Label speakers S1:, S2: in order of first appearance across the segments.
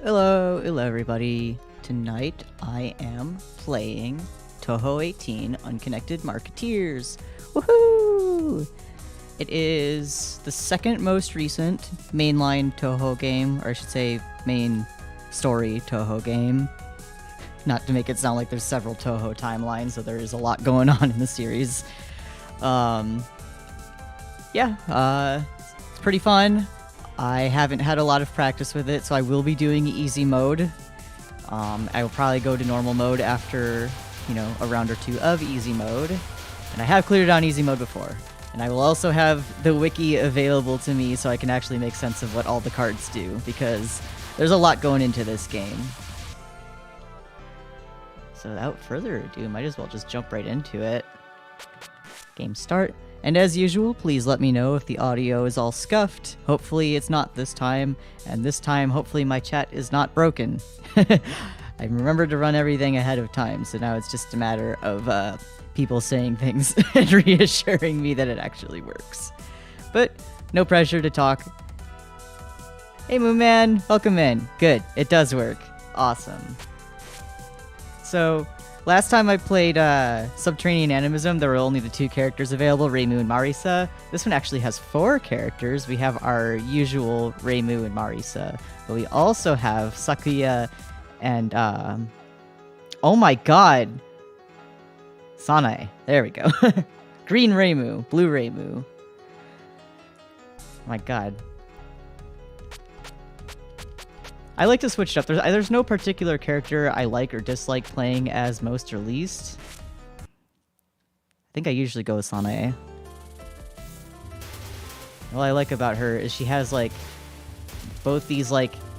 S1: Hello everybody. Tonight I am playing Touhou 18 Unconnected Marketeers. Woohoo! It is the second most recent mainline Touhou game, or I should say main story Touhou game. Not to make it sound like there's several Touhou timelines, so there is a lot going on in the series. It's pretty fun. I haven't had a lot of practice with it, so I will be doing easy mode. I will probably go to normal mode after, a round or two of easy mode. And I have cleared on easy mode before. And I will also have the wiki available to me so I can actually make sense of what all the cards do, because there's a lot going into this game. So without further ado, might as well just jump right into it. Game start. And as usual, please let me know if the audio is all scuffed. Hopefully it's not this time, and this time hopefully my chat is not broken. I remembered to run everything ahead of time, so now it's just a matter of people saying things and reassuring me that it actually works. But no pressure to talk. Hey Moon Man, welcome in. Good, it does work. Awesome. So, last time I played Subterranean Animism, there were only the two characters available, Reimu and Marisa. This one actually has 4 characters. We have our usual Reimu and Marisa, but we also have Sakuya and, oh my god! Sanae. There we go. Green Reimu, blue Reimu. Oh my god. I like to switch it up. There's no particular character I like or dislike playing as most or least. I think I usually go with Sanae. What I like about her is she has, both these,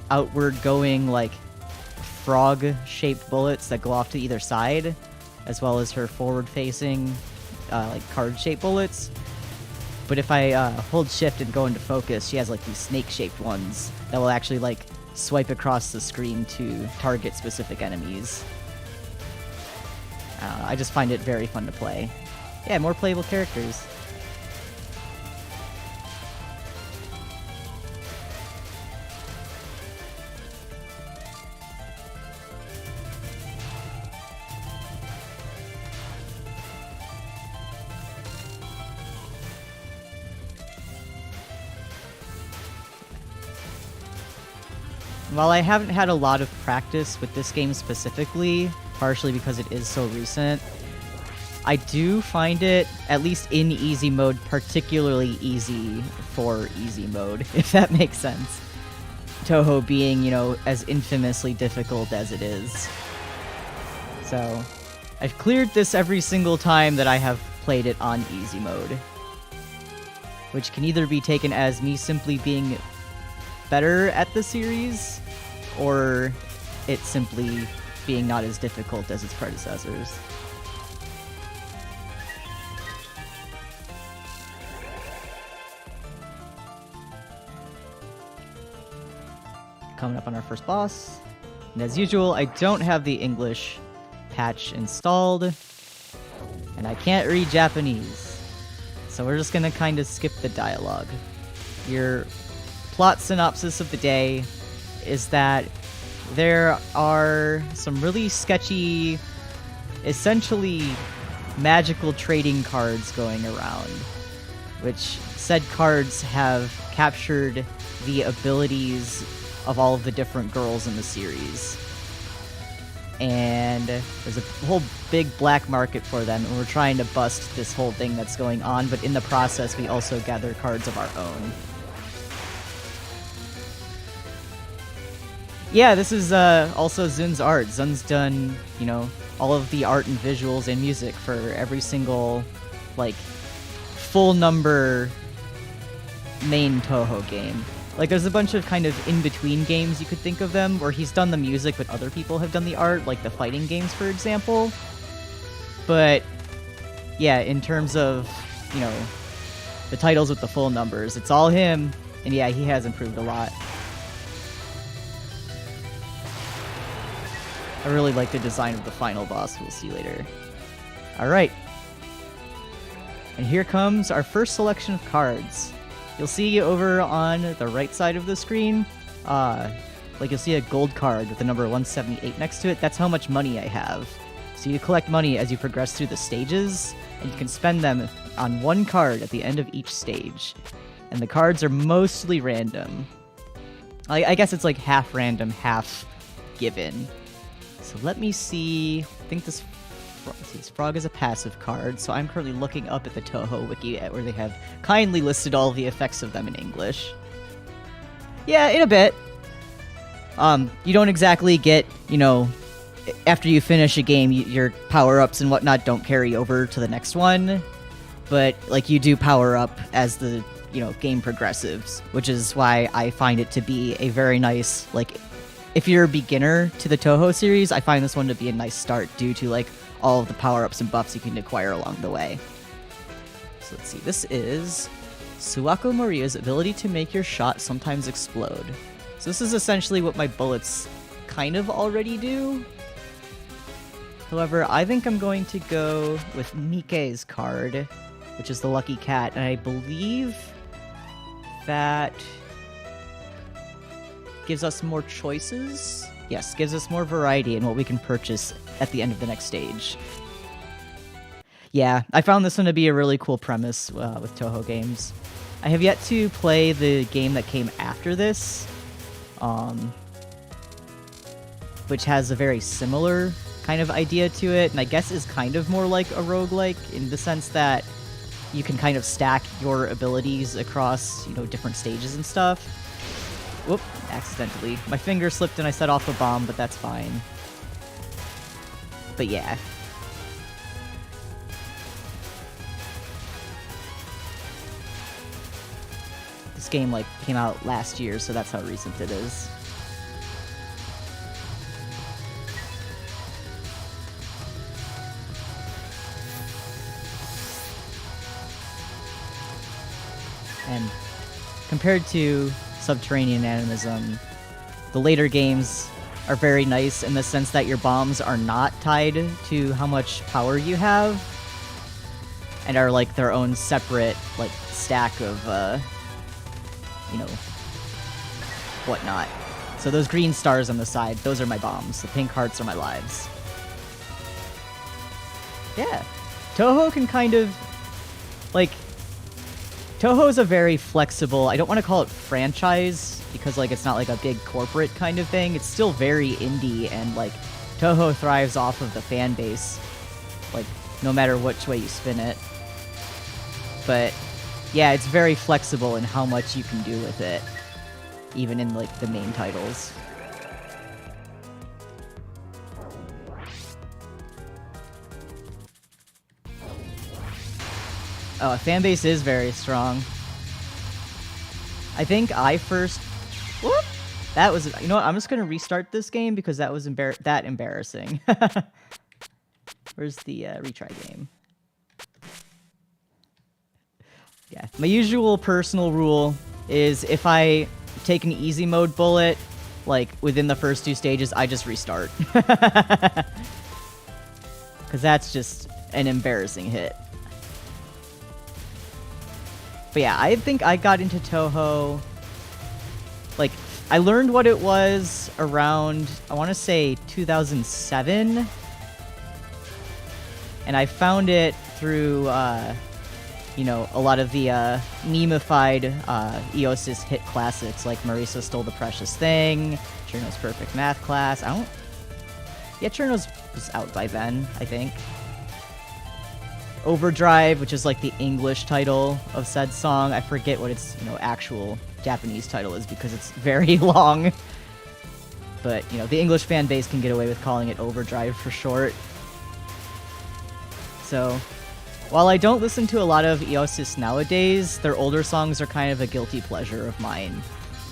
S1: outward going, frog-shaped bullets that go off to either side, as well as her forward-facing, card-shaped bullets. But if I hold shift and go into focus, she has, these snake-shaped ones that will actually, swipe across the screen to target specific enemies. I don't know, I just find it very fun to play. Yeah, more playable characters. While I haven't had a lot of practice with this game specifically, partially because it is so recent, I do find it, at least in easy mode, particularly easy for easy mode, if that makes sense. Touhou being, as infamously difficult as it is. So, I've cleared this every single time that I have played it on easy mode. Which can either be taken as me simply being better at the series, or it simply being not as difficult as its predecessors. Coming up on our first boss, and as usual, I don't have the English patch installed, and I can't read Japanese, so we're just gonna kind of skip the dialogue. Your plot synopsis of the day is that there are some really sketchy, essentially magical trading cards going around, which said cards have captured the abilities of all of the different girls in the series. And there's a whole big black market for them, and we're trying to bust this whole thing that's going on, but in the process we also gather cards of our own. Yeah, this is also Zun's art. Zun's done, all of the art and visuals and music for every single, full number main Touhou game. There's a bunch of kind of in-between games you could think of them, where he's done the music but other people have done the art, like the fighting games, for example. But, yeah, in terms of, the titles with the full numbers, it's all him, and yeah, he has improved a lot. I really like the design of the final boss, we'll see later. Alright. And here comes our first selection of cards. You'll see over on the right side of the screen, like you'll see a gold card with the number 178 next to it. That's how much money I have. So you collect money as you progress through the stages, and you can spend them on one card at the end of each stage. And the cards are mostly random. I guess it's like half random, half given. So let me see. I think this frog is a passive card, so I'm currently looking up at the Touhou wiki where they have kindly listed all the effects of them in English. Yeah, in a bit. You don't exactly get, you know, after you finish a game, your power-ups and whatnot don't carry over to the next one. But, like, you do power up as the, you know, game progresses, which is why I find it to be a very nice, like, if you're a beginner to the Touhou series, I find this one to be a nice start due to, like, all of the power-ups and buffs you can acquire along the way. So let's see, this is Suwako Moria's ability to make your shot sometimes explode. So this is essentially what my bullets kind of already do. However, I think I'm going to go with Mike's card, which is the Lucky Cat, and I believe that gives us more choices. Yes, gives us more variety in what we can purchase at the end of the next stage. Yeah, I found this one to be a really cool premise with Touhou games. I have yet to play the game that came after this, which has a very similar kind of idea to it, and I guess is kind of more like a roguelike in the sense that you can kind of stack your abilities across, you know, different stages and stuff. Whoop, accidentally. My finger slipped and I set off a bomb, but that's fine. But yeah. This game, like, came out last year, so that's how recent it is. And compared to Subterranean Animism, the later games are very nice in the sense that your bombs are not tied to how much power you have, and are like their own separate, like, stack of, you know, whatnot. So those green stars on the side, those are my bombs. The pink hearts are my lives. Yeah. Touhou can kind of, like, Touhou is a very flexible, I don't want to call it franchise, because, like, it's not like a big corporate kind of thing. It's still very indie, and, like, Touhou thrives off of the fan base, like, no matter which way you spin it. But, yeah, it's very flexible in how much you can do with it, even in, like, the main titles. Oh, fanbase is very strong. I think I first... Whoop! That was... You know what? I'm just gonna restart this game because that was embarrassing. Where's the retry game? Yeah. My usual personal rule is if I take an easy mode bullet, like, within the first 2 stages, I just restart. Because that's just an embarrassing hit. But yeah, I think I got into Touhou, like, I learned what it was around, I want to say 2007, and I found it through, you know, a lot of the meme-ified Eosis hit classics, like Marisa Stole the Precious Thing, Cherno's Perfect Math Class. Yeah, Cherno's was out by then, I think. Overdrive, which is like the English title of said song. I forget what its, you know, actual Japanese title is because it's very long. But, you know, the English fan base can get away with calling it Overdrive for short. So, while I don't listen to a lot of Eosis nowadays, their older songs are kind of a guilty pleasure of mine.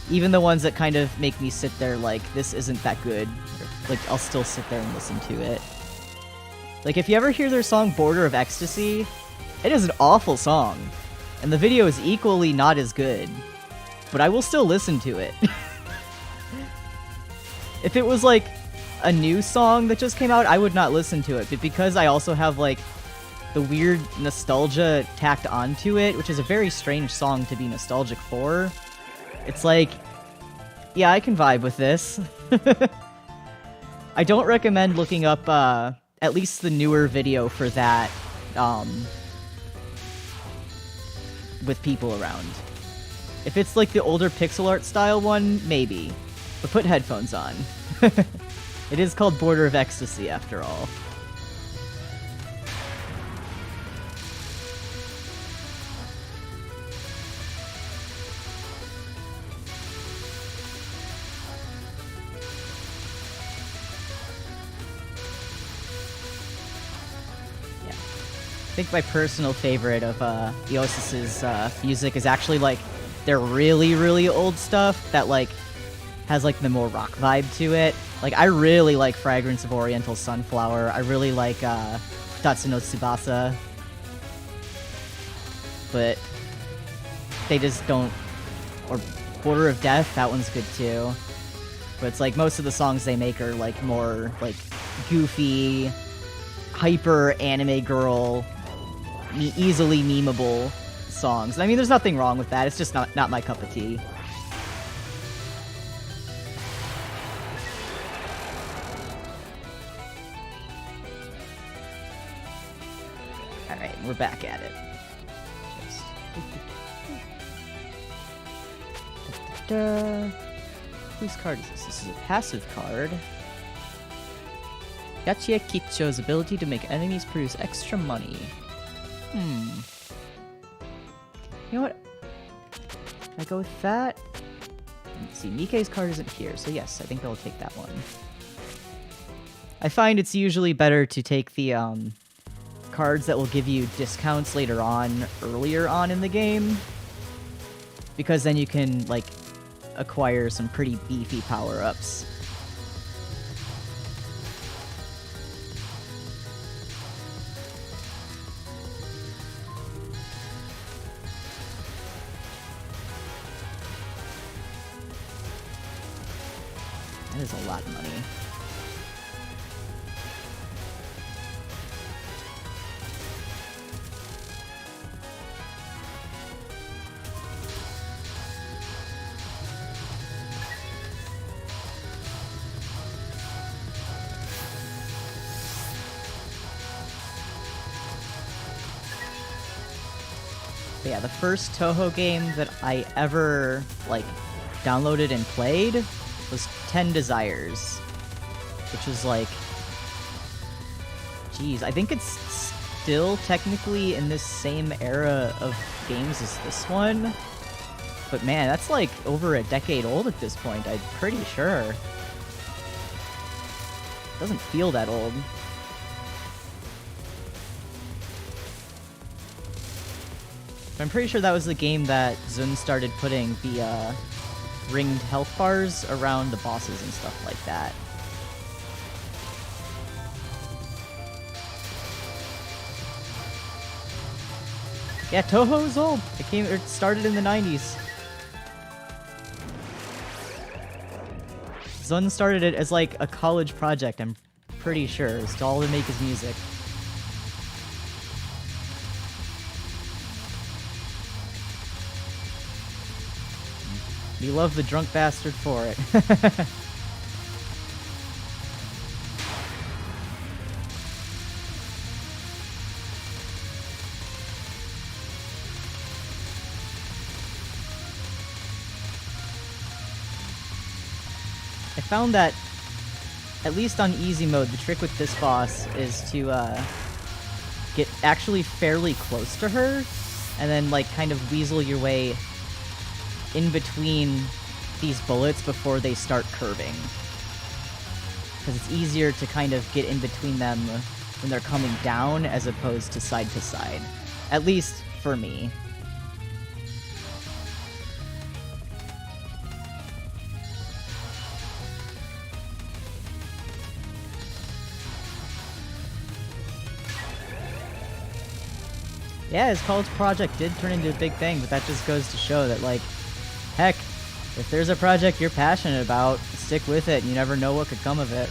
S1: Even the ones that kind of make me sit there like, this isn't that good. Like, I'll still sit there and listen to it. Like, if you ever hear their song Border of Ecstasy, it is an awful song. And the video is equally not as good. But I will still listen to it. If it was, like, a new song that just came out, I would not listen to it. But because I also have, like, the weird nostalgia tacked onto it, which is a very strange song to be nostalgic for, it's like, Yeah, I can vibe with this. I don't recommend looking up, at least the newer video for that, with people around. If it's like the older pixel art style one, maybe. But put headphones on. It is called Border of Ecstasy, after all. I think my personal favorite of Eosis's music is actually like their really, really old stuff that like has like the more rock vibe to it. Like I really like Fragrance of Oriental Sunflower. I really like Tatsuno Tsubasa. But they just don't. Or Border of Death, that one's good too. But it's like most of the songs they make are like more like goofy, hyper anime girl, easily memeable songs. And I mean, there's nothing wrong with that. It's just not my cup of tea. Alright, we're back at it. Whose card is this? This is a passive card. Yachiya Kicho's ability to make enemies produce extra money. You know what? Can I go with that? Let's see, Nikkei's card isn't here, so yes, I think I'll take that one. I find it's usually better to take the cards that will give you discounts later on, earlier on in the game. Because then you can, like, acquire some pretty beefy power-ups. That is a lot of money. But yeah, the first Touhou game that I ever, like, downloaded and played was 10 Desires, which was like, geez, I think it's still technically in this same era of games as this one, but man, that's like over a decade old at this point, I'm pretty sure. It doesn't feel that old. But I'm pretty sure that was the game that Zun started putting the, ringed health bars around the bosses and stuff like that. Yeah, Touhou is old. It started in the 90s. Zun started it as like a college project, I'm pretty sure. It's all to make his music. We love the drunk bastard for it. I found that, at least on easy mode, the trick with this boss is to get actually fairly close to her, and then like kind of weasel your way in between these bullets before they start curving. Because it's easier to kind of get in between them when they're coming down as opposed to side. At least for me. Yeah, his college project did turn into a big thing, but that just goes to show that, like, heck, if there's a project you're passionate about, stick with it, and you never know what could come of it.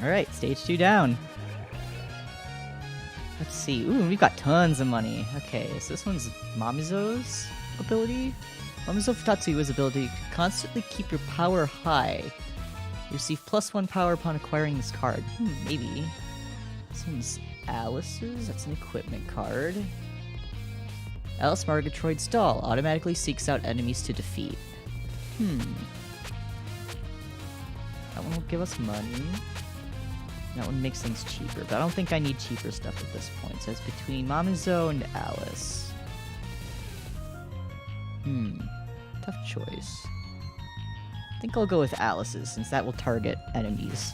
S1: Alright, stage 2 down. Let's see. Ooh, we've got tons of money. Okay, so this one's Mamizo's ability. Mamizo Futatsu's ability to constantly keep your power high. You receive +1 power upon acquiring this card. Maybe. This one's Alice's. That's an equipment card. Alice Margatroid's Doll automatically seeks out enemies to defeat. That one will give us money. That one makes things cheaper, but I don't think I need cheaper stuff at this point. So it's between Mamizo and Alice. Tough choice. I think I'll go with Alice's, since that will target enemies.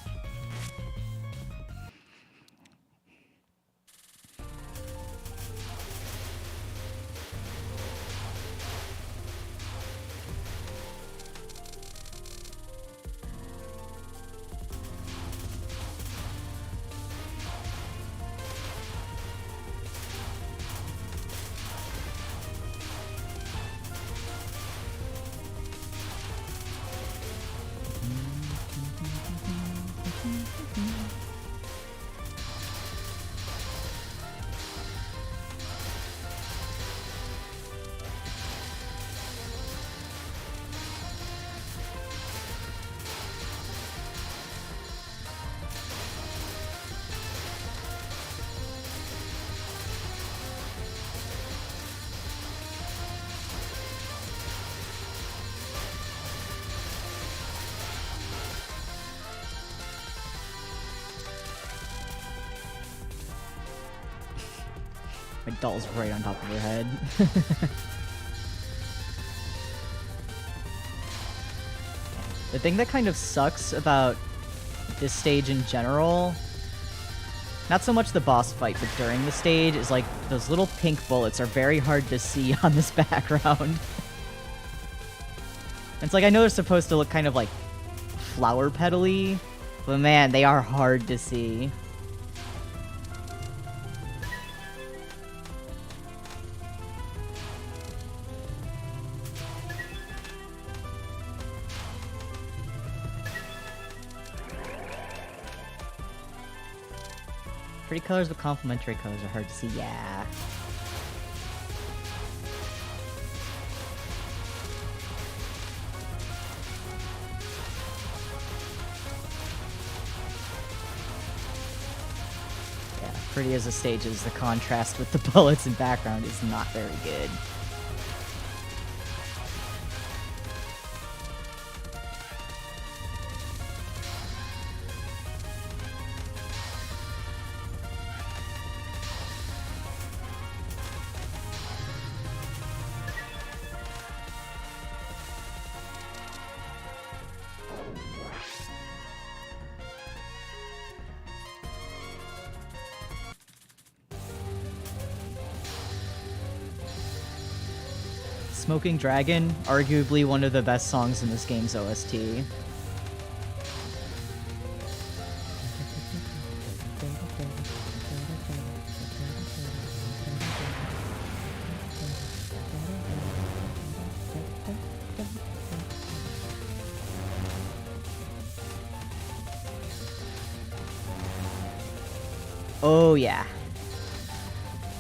S1: My doll's right on top of her head. The thing that kind of sucks about this stage in general, not so much the boss fight, but during the stage, is like those little pink bullets are very hard to see on this background. It's like I know they're supposed to look kind of like flower petal-y, but man, they are hard to see. Pretty colors but complementary colors are hard to see. Yeah. Yeah, pretty as the stage is, the contrast with the bullets and background is not very good. Smoking Dragon, arguably one of the best songs in this game's OST. Oh yeah.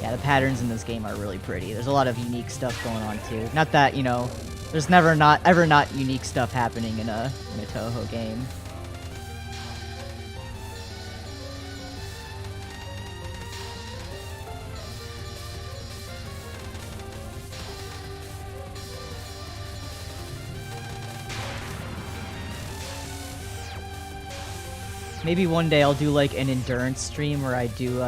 S1: Yeah, the patterns in this game are really pretty. There's a lot of unique stuff going on too. Not that, you know, there's never ever not unique stuff happening in a Touhou game. Maybe one day I'll do like an endurance stream where I do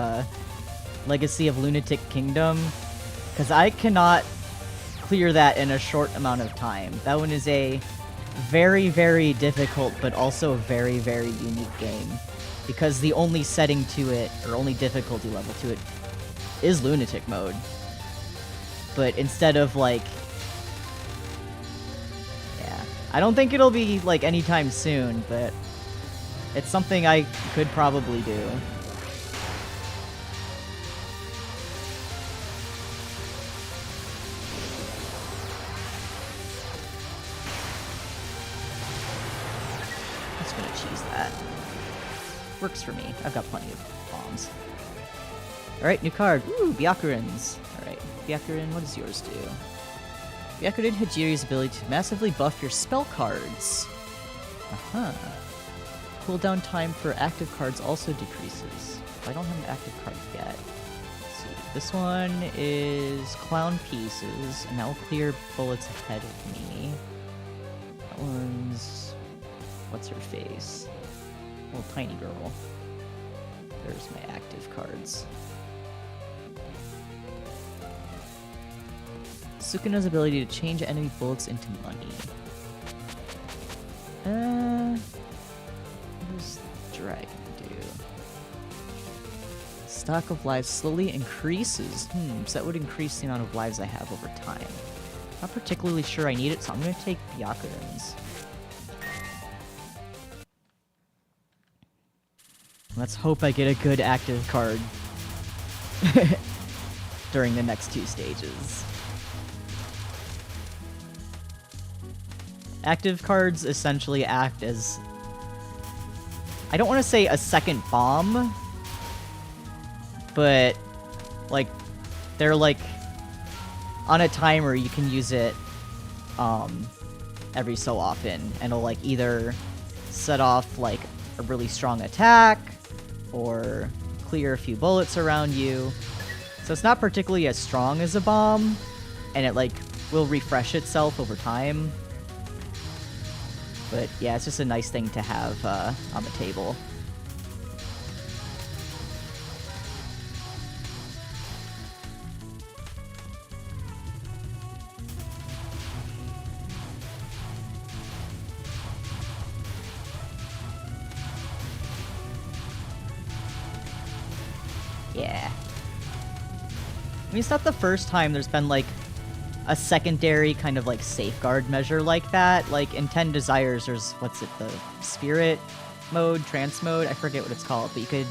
S1: Legacy of Lunatic Kingdom, because I cannot clear that in a short amount of time. That one is a very, very difficult, but also a very, very unique game, because the only setting to it, or only difficulty level to it, is Lunatic mode. But instead of like... yeah. I don't think it'll be like anytime soon, but it's something I could probably do. just gonna cheese that. Works for me. I've got plenty of bombs. Alright, new card. Ooh, Byakurin's. Alright, Byakurin, what does yours do? Byakurin Hajiri's ability to massively buff your spell cards. Uh-huh. Cooldown time for active cards also decreases. I don't have an active card yet. Let's see. This one is Clown Pieces, and that will clear bullets ahead of me. That one's... what's her face? Little tiny girl. There's my active cards. Sukuna's ability to change enemy bullets into money. What does Dragon do? Stock of lives slowly increases. So that would increase the amount of lives I have over time. Not particularly sure I need it, so I'm gonna take Byakurin's. Let's hope I get a good active card during the next 2 stages. Active cards essentially act as... I don't want to say a second bomb, but, like, they're, like, on a timer, you can use it, every so often, and it'll, like, either set off, like, a really strong attack, or clear a few bullets around you. So it's not particularly as strong as a bomb, and it, like, will refresh itself over time. But yeah, it's just a nice thing to have on the table. Yeah. I mean, it's not the first time there's been, like, a secondary kind of, like, safeguard measure like that. Like, in 10 Desires, there's, what's it, the Spirit mode, Trance mode? I forget what it's called, but you could,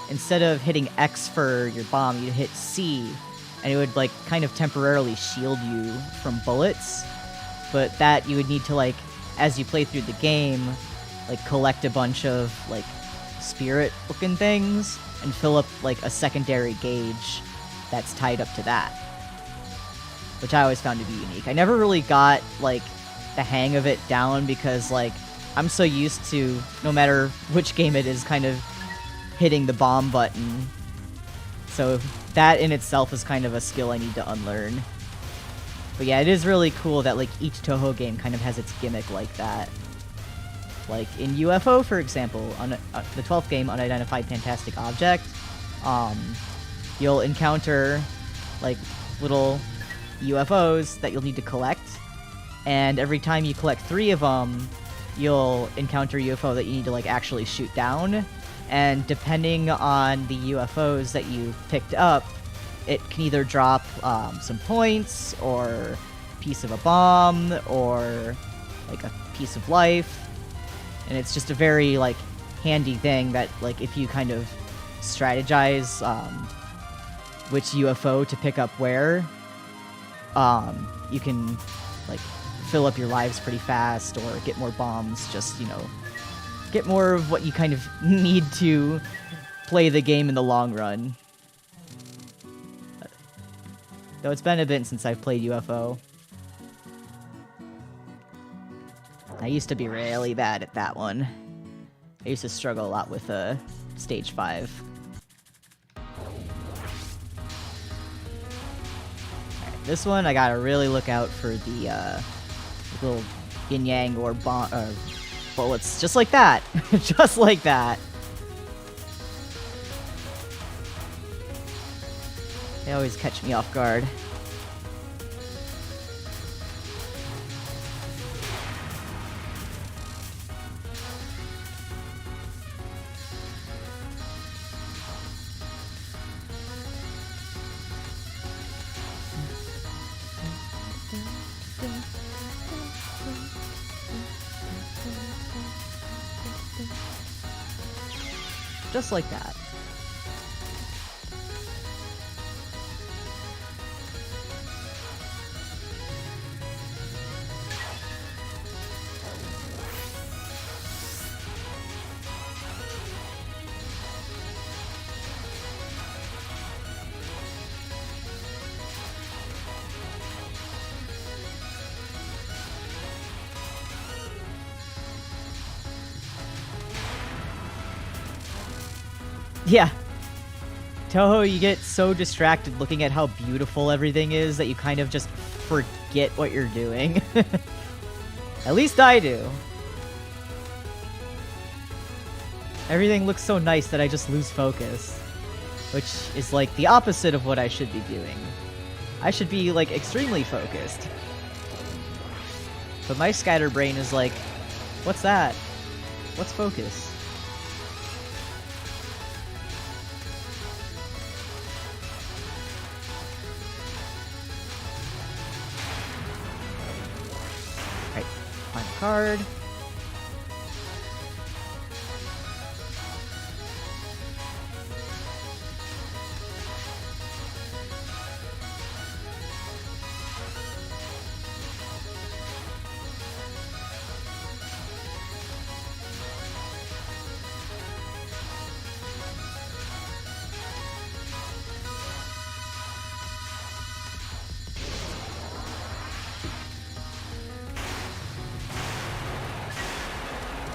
S1: instead of hitting X for your bomb, you'd hit C, and it would, like, kind of temporarily shield you from bullets. But that, you would need to, like, as you play through the game, like, collect a bunch of, like, spirit-looking things, and fill up, like, a secondary gauge that's tied up to that. Which I always found to be unique. I never really got, like, the hang of it down because, like, I'm so used to, no matter which game it is, kind of hitting the bomb button. So that in itself is kind of a skill I need to unlearn. But yeah, it is really cool that, like, each Touhou game kind of has its gimmick like that. Like, in UFO, for example, on the 12th game, Unidentified Fantastic Object, you'll encounter, like, little UFOs that you'll need to collect, and every time you collect 3 of them, you'll encounter a UFO that you need to, like, actually shoot down, and depending on the UFOs that you picked up, it can either drop some points, or a piece of a bomb, or, like, a piece of life, and it's just a very, like, handy thing that, like, if you kind of strategize which UFO to pick up where, you can, like, fill up your lives pretty fast, or get more bombs, just, you know, get more of what you kind of need to play the game in the long run. Though it's been a bit since I've played UFO. I used to be really bad at that one. I used to struggle a lot with Stage 5. This one, I gotta really look out for the little yin-yang or bullets. Just like that. Just like that. They always catch me off guard. Just like that. Yeah. Touhou, you get so distracted looking at how beautiful everything is that you kind of just forget what you're doing. At least I do. Everything looks so nice that I just lose focus. Which is like the opposite of what I should be doing. I should be like extremely focused. But my scatterbrain is like, what's that? What's focus? Alright, final card.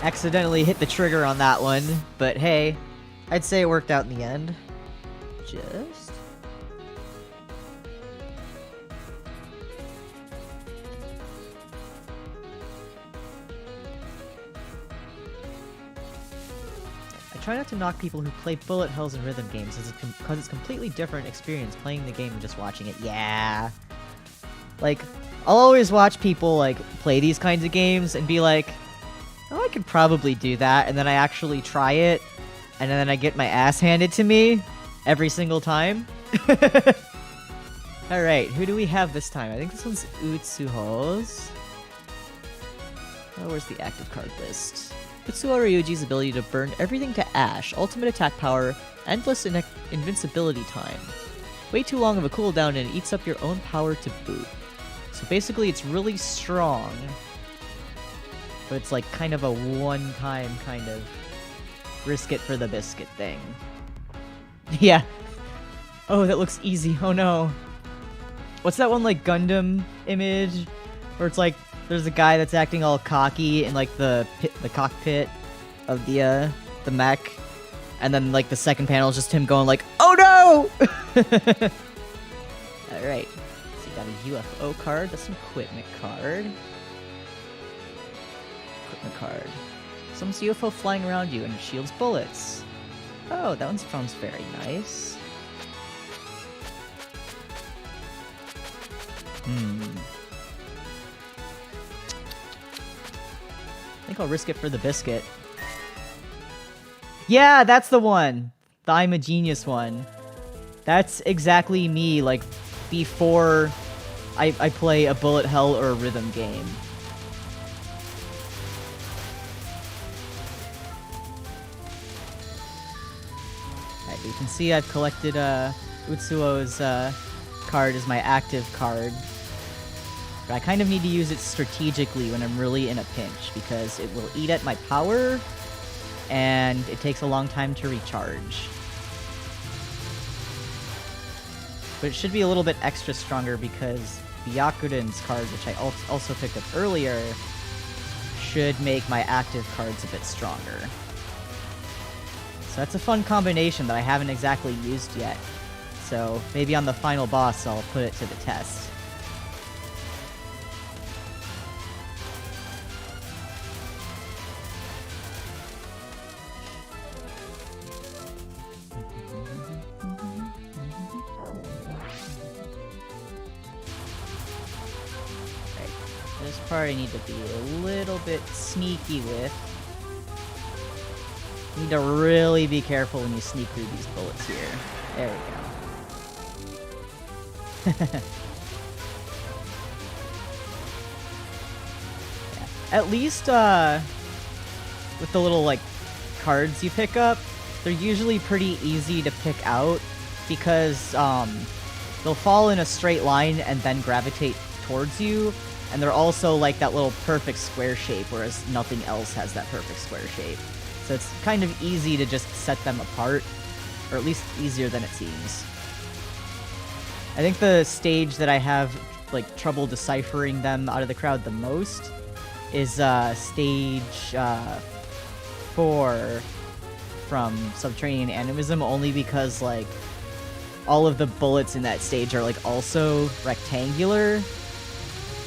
S1: Accidentally hit the trigger on that one, but hey, I'd say it worked out in the end. Just... I try not to knock people who play bullet hells and rhythm games, because it's completely different experience playing the game and just watching it. Yeah. Like, I'll always watch people, like, play these kinds of games and be like, oh, I could probably do that, and then I actually try it, and then I get my ass handed to me every single time. Alright, who do we have this time? I think this one's Utsuho's. Oh, where's the active card list? Utsuho Ryuji's ability to burn everything to ash, ultimate attack power, endless invincibility time. Way too long of a cooldown and it eats up your own power to boot. So basically it's really strong, but it's like kind of a one-time kind of risk it for the biscuit thing. Yeah. Oh, that looks easy. Oh no. What's that one, like, Gundam image? Where it's like, there's a guy that's acting all cocky in, like, the cockpit of the mech. And then, like, the second panel is just him going like, oh no! Alright. So you got a UFO card. That's an equipment card. Card. Someone's UFO flying around you and it shields bullets. Oh, that one sounds very nice. I think I'll risk it for the biscuit. Yeah, that's the one! The I'm a Genius one. That's exactly me, like, before I play a bullet hell or a rhythm game. You can see I've collected Utsuo's card as my active card. But I kind of need to use it strategically when I'm really in a pinch, because it will eat at my power, and it takes a long time to recharge. But it should be a little bit extra stronger because Byakuren's card, which I also picked up earlier, should make my active cards a bit stronger. So that's a fun combination that I haven't exactly used yet. So maybe on the final boss I'll put it to the test. Right. This part I need to be a little bit sneaky with. You need to really be careful when you sneak through these bullets here. There we go. Yeah. At least, with the little, like, cards you pick up, they're usually pretty easy to pick out, because, they'll fall in a straight line and then gravitate towards you, and they're also like that little perfect square shape, whereas nothing else has that perfect square shape. So it's kind of easy to just set them apart, or at least easier than it seems. I think the stage that I have, like, trouble deciphering them out of the crowd the most is, stage, 4, from Subterranean Animism only because, like, all of the bullets in that stage are, like, also rectangular.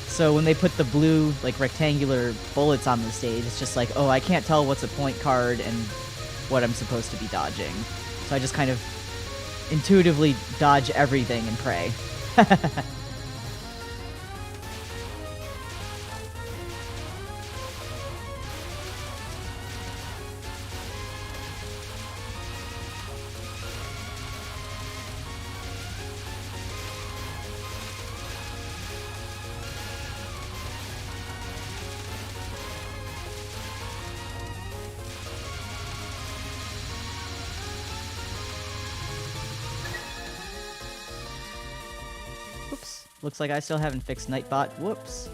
S1: So when they put the blue, like, rectangular bullets on the stage, it's just like, oh, I can't tell what's a point card and what I'm supposed to be dodging. So I just kind of intuitively dodge everything and pray. Looks like I still haven't fixed Nightbot. Whoops.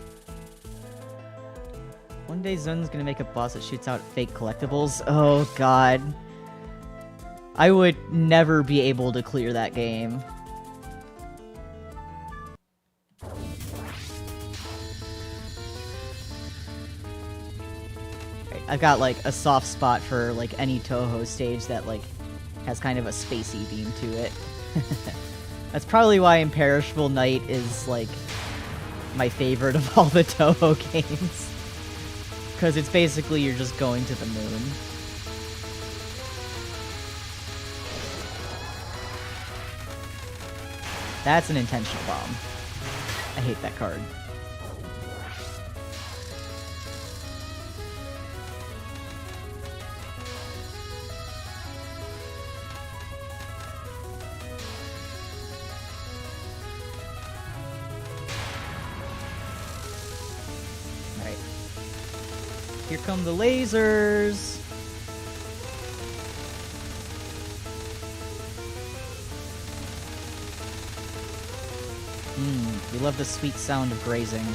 S1: One day Zun's gonna make a boss that shoots out fake collectibles. Oh god. I would never be able to clear that game. I've got like a soft spot for like any Touhou stage that like has kind of a spacey theme to it. That's probably why Imperishable Night is, like, my favorite of all the Touhou games. Because it's basically you're just going to the moon. That's an intentional bomb. I hate that card. Here come the lasers! We love the sweet sound of grazing.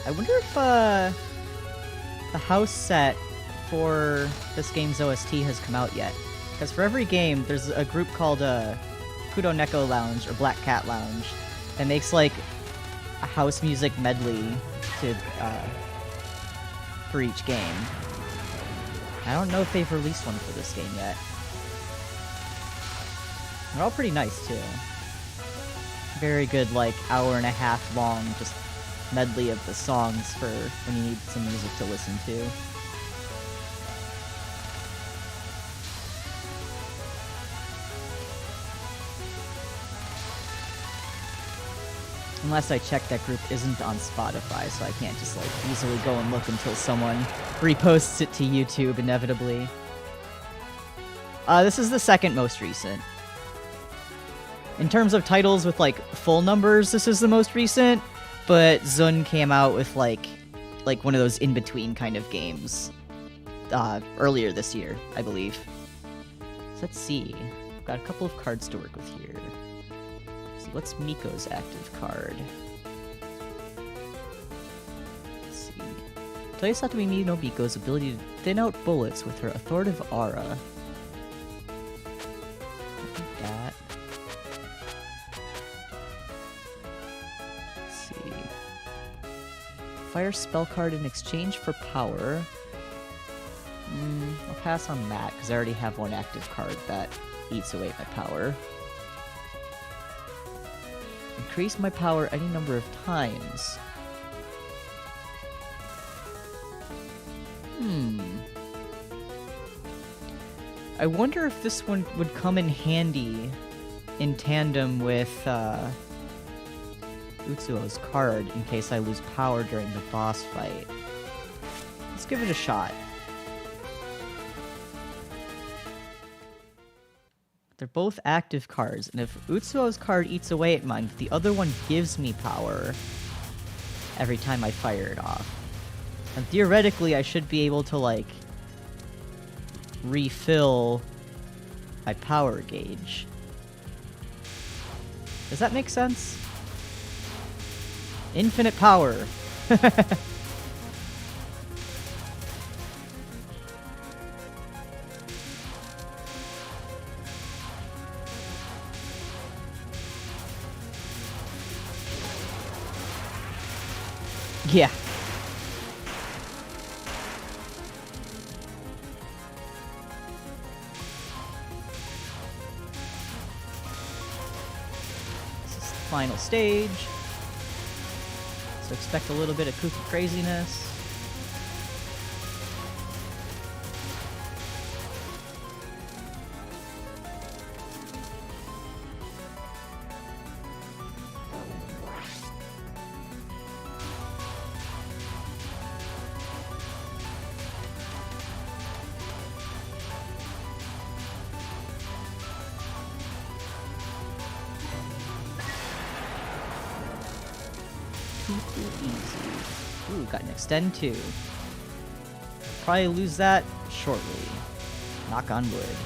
S1: I wonder if the house set for this game's OST has come out yet. Because for every game, there's a group called Kudo Neko Lounge, or Black Cat Lounge, that makes like a house music medley to for each game. I don't know if they've released one for this game yet. They're all pretty nice too. Very good, like, hour-and-a-half long, just medley of the songs for when you need some music to listen to. Unless I check that group isn't on Spotify, so I can't just like easily go and look until someone reposts it to YouTube inevitably. This is the second most recent. In terms of titles with like full numbers, this is the most recent, but Zun came out with like one of those in-between kind of games earlier this year, I believe. So let's see. I've got a couple of cards to work with here. What's Miko's active card? Let's see. Toyosatomi Mi no Miko's ability to thin out bullets with her authoritative aura. That. Let's see. Fire spell card in exchange for power. I'll pass on that, because I already have one active card that eats away my power. Increase my power any number of times. I wonder if this one would come in handy in tandem with Utsuo's card in case I lose power during the boss fight. Let's give it a shot. They're both active cards, and if Utsuo's card eats away at mine, the other one gives me power every time I fire it off. And theoretically, I should be able to, like, refill my power gauge. Does that make sense? Infinite power. Yeah. This is the final stage. So expect a little bit of kooky craziness. Easy. Ooh, got an extend too. Probably lose that shortly. Knock on wood.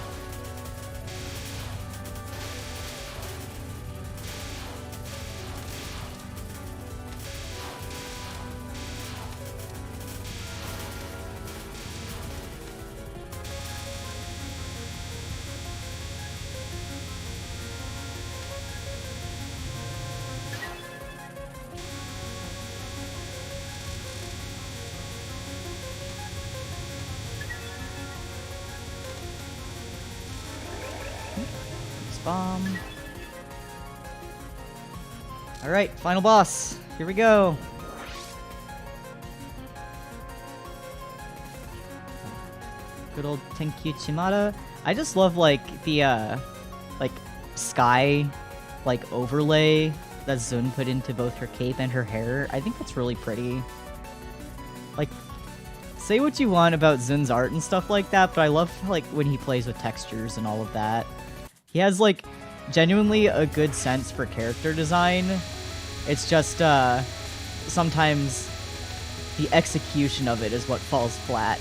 S1: Bomb. Alright, final boss. Here we go. Good old Tenkyu Chimata. I just love like the like sky like overlay that Zun put into both her cape and her hair. I think that's really pretty. Like, say what you want about Zun's art and stuff like that, but I love like when he plays with textures and all of that. He has, like, genuinely a good sense for character design. It's just, sometimes the execution of it is what falls flat.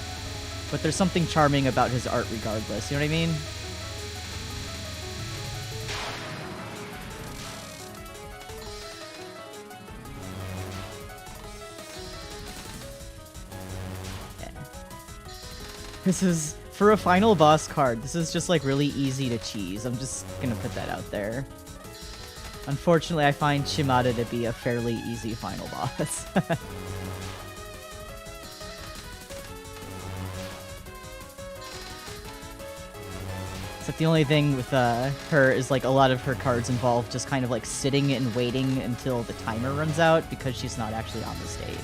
S1: But there's something charming about his art regardless, you know what I mean? Yeah. This is... For a final boss card, this is just like really easy to cheese. I'm just gonna put that out there. Unfortunately, I find Shimada to be a fairly easy final boss. Except the only thing with her is like a lot of her cards involve just kind of like sitting and waiting until the timer runs out because she's not actually on the stage.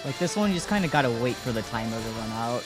S1: Like, this one, you just kind of gotta wait for the timer to run out.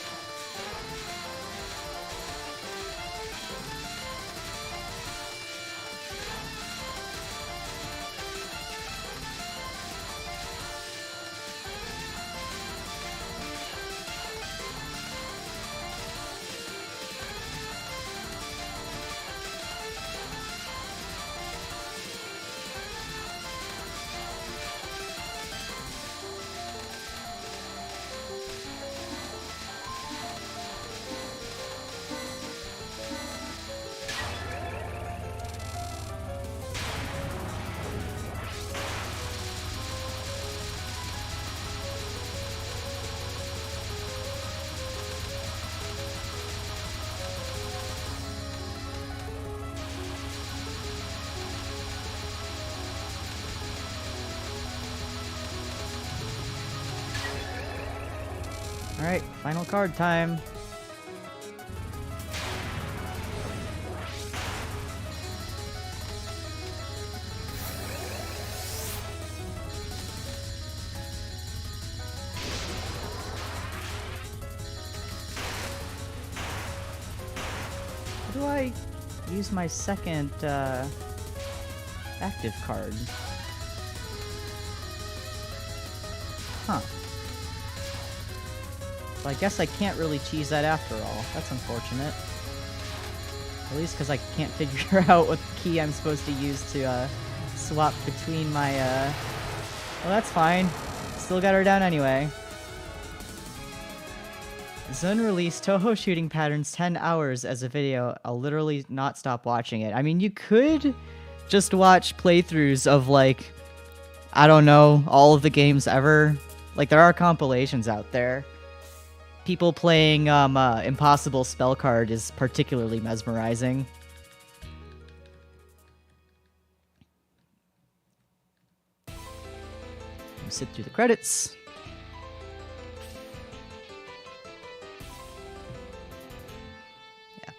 S1: Alright, final card time. How do I use my second active card? Huh. So I guess I can't really cheese that after all. That's unfortunate. At least because I can't figure out what key I'm supposed to use to swap between my... Well, that's fine. Still got her down anyway. Zone release Touhou shooting patterns 10 hours as a video. I'll literally not stop watching it. I mean, you could just watch playthroughs of, like, I don't know, all of the games ever. Like, there are compilations out there. People playing Impossible Spell Card is particularly mesmerizing. Sit through the credits. Yeah.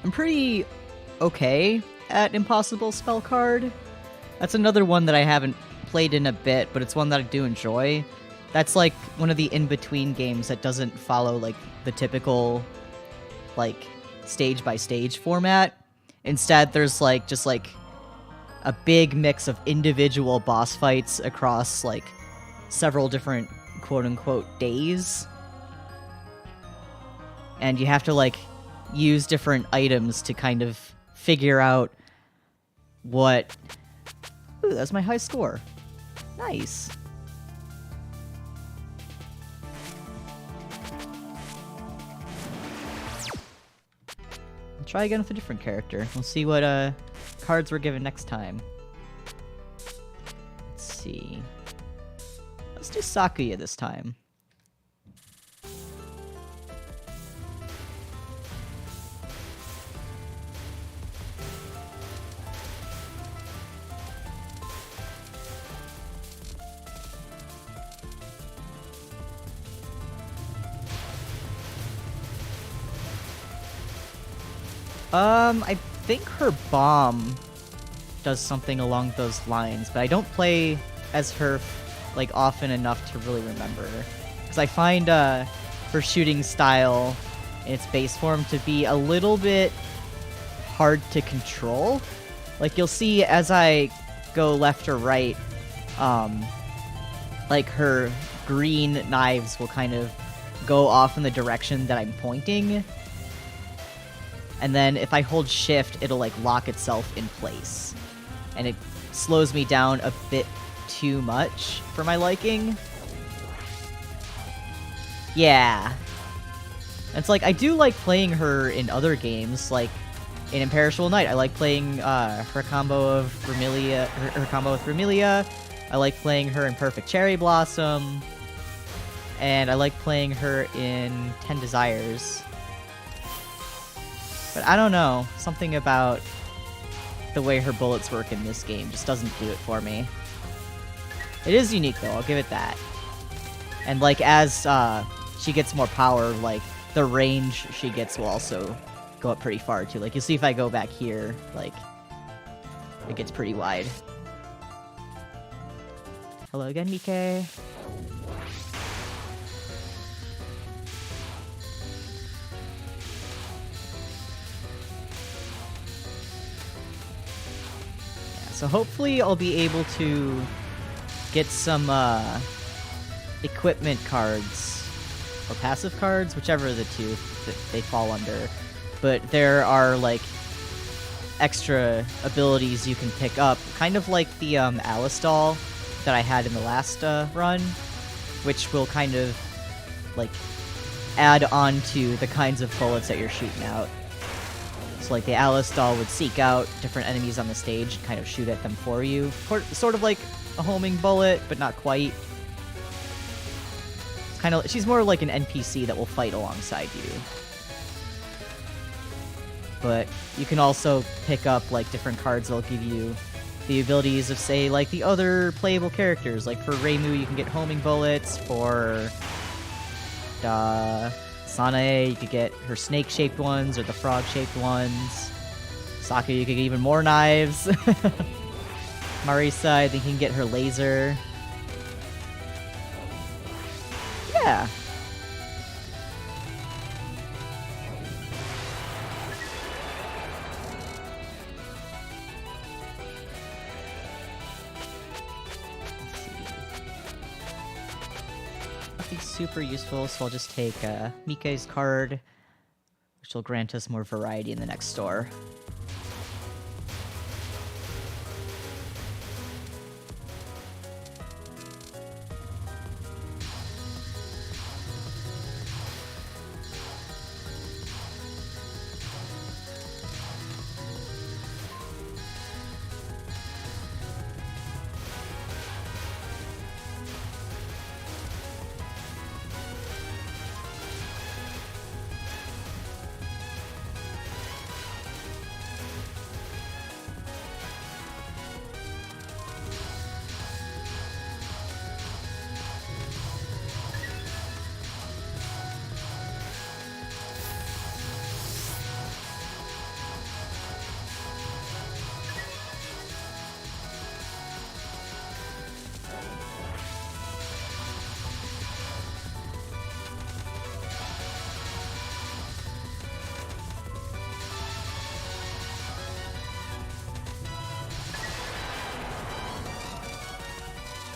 S1: I'm pretty okay at Impossible Spell Card. That's another one that I haven't played in a bit, but it's one that I do enjoy. That's like one of the in-between games that doesn't follow like the typical like stage-by-stage format. Instead, there's like just like a big mix of individual boss fights across like several different quote-unquote days. And you have to like use different items to kind of figure out what... Ooh, that's my high score. Nice. Try again with a different character. We'll see what cards we're given next time. Let's see. Let's do Sakuya this time. I think her bomb does something along those lines, but I don't play as her, like, often enough to really remember. Because I find, her shooting style in its base form to be a little bit hard to control. Like, you'll see as I go left or right, like, her green knives will kind of go off in the direction that I'm pointing. And then if I hold shift, it'll like lock itself in place. And it slows me down a bit too much for my liking. Yeah. It's like, I do like playing her in other games, like in Imperishable Night. I like playing her combo of Vermilia, her combo with Vermilia. I like playing her in Perfect Cherry Blossom. And I like playing her in 10 Desires. But I don't know, something about the way her bullets work in this game just doesn't do it for me. It is unique though, I'll give it that. And like as she gets more power, like the range she gets will also go up pretty far too. Like you'll see if I go back here, like it gets pretty wide. Hello again, Mike. So hopefully I'll be able to get some equipment cards, or passive cards, whichever of the two that they fall under. But there are like extra abilities you can pick up, kind of like the Alistal that I had in the last run, which will kind of like add on to the kinds of bullets that you're shooting out. So like the Alistal would seek out different enemies on the stage and kind of shoot at them for you. Sort of like a homing bullet, but not quite. It's kind of, she's more like an NPC that will fight alongside you. But you can also pick up like different cards that'll give you the abilities of, say, like the other playable characters. Like for Reimu, you can get homing bullets. For Sanae, you could get her snake-shaped ones or the frog-shaped ones. Saka, you could get even more knives. Marisa, I think you can get her laser. Yeah. Nothing super useful, so I'll just take Mike's card, which will grant us more variety in the next store.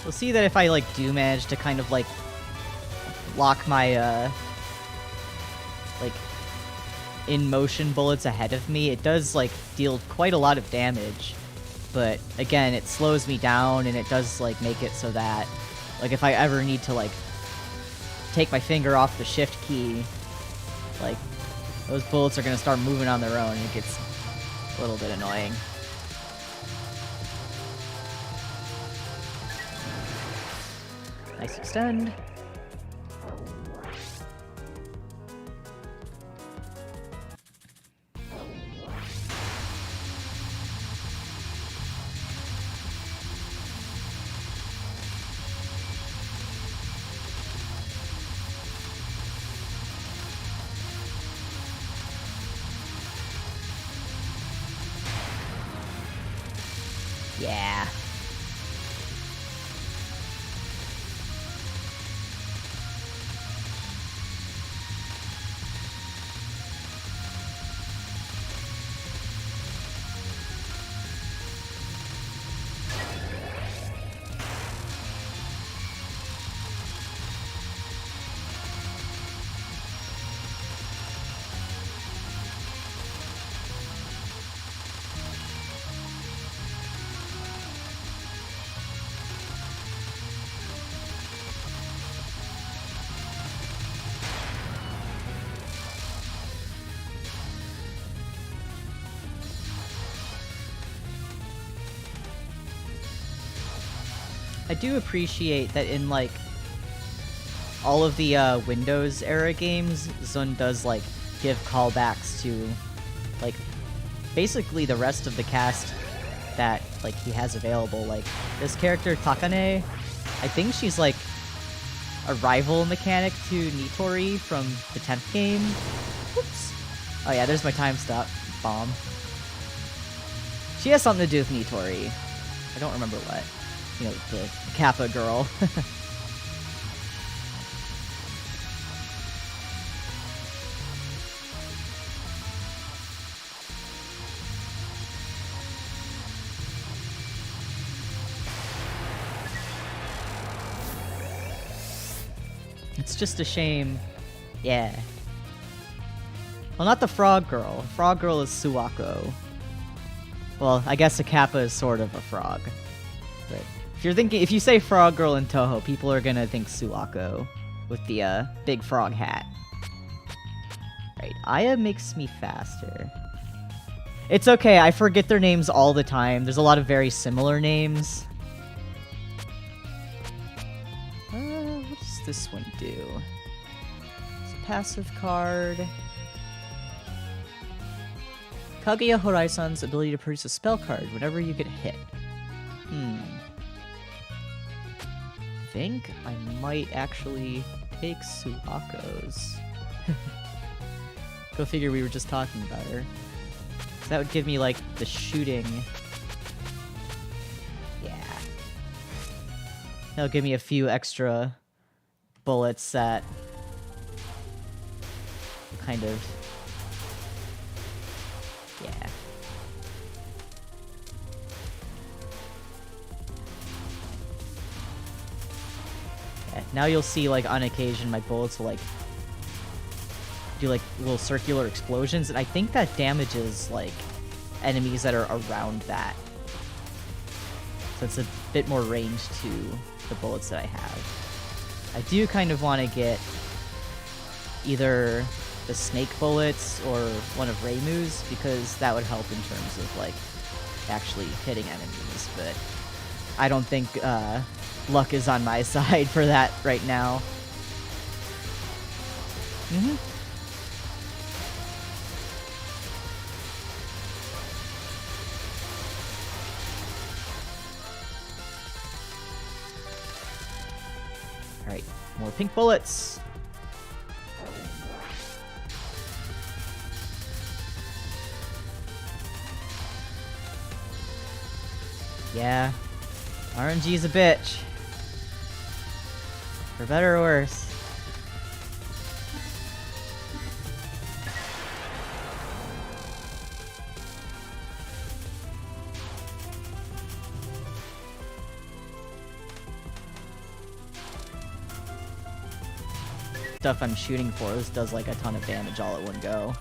S1: We'll see that if I, like, do manage to kind of, like, lock my, like, in-motion bullets ahead of me, it does, like, deal quite a lot of damage. But, again, it slows me down, and it does, like, make it so that, like, if I ever need to, like, take my finger off the shift key, like, those bullets are gonna start moving on their own, and it gets a little bit annoying. Nice extend. Yeah. I do appreciate that in, like, all of the Windows era games, Zun does, like, give callbacks to, like, basically the rest of the cast that, like, he has available. Like, this character, Takane, I think she's, like, a rival mechanic to Nitori from the 10th game. Whoops. Oh yeah, there's my time stop bomb. She has something to do with Nitori. I don't remember what. You know, the Kappa girl. It's just a shame. Yeah. Well, not the frog girl. Frog girl is Suwako. Well, I guess a Kappa is sort of a frog. But if you say frog girl in Touhou, people are gonna think Suwako with the big frog hat. Right, Aya makes me faster. It's okay, I forget their names all the time. There's a lot of very similar names. What does this one do? It's a passive card. Kaguya Horaisan's ability to produce a spell card whenever you get hit. I think I might actually Take Suako's. Go figure, we were just talking about her. So that would give me, like, the shooting. Yeah. That'll give me a few extra bullets that kind of... Yeah. Now you'll see, like, on occasion, my bullets will, like, do, like, little circular explosions, and I think that damages, like, enemies that are around that. So it's a bit more range to the bullets that I have. I do kind of want to get either the snake bullets or one of Reimu's, because that would help in terms of, like, actually hitting enemies, but I don't think, luck is on my side for that right now. Alright, more pink bullets. Yeah, RNG is a bitch. For better or worse. Stuff I'm shooting for, this does like a ton of damage all at one go.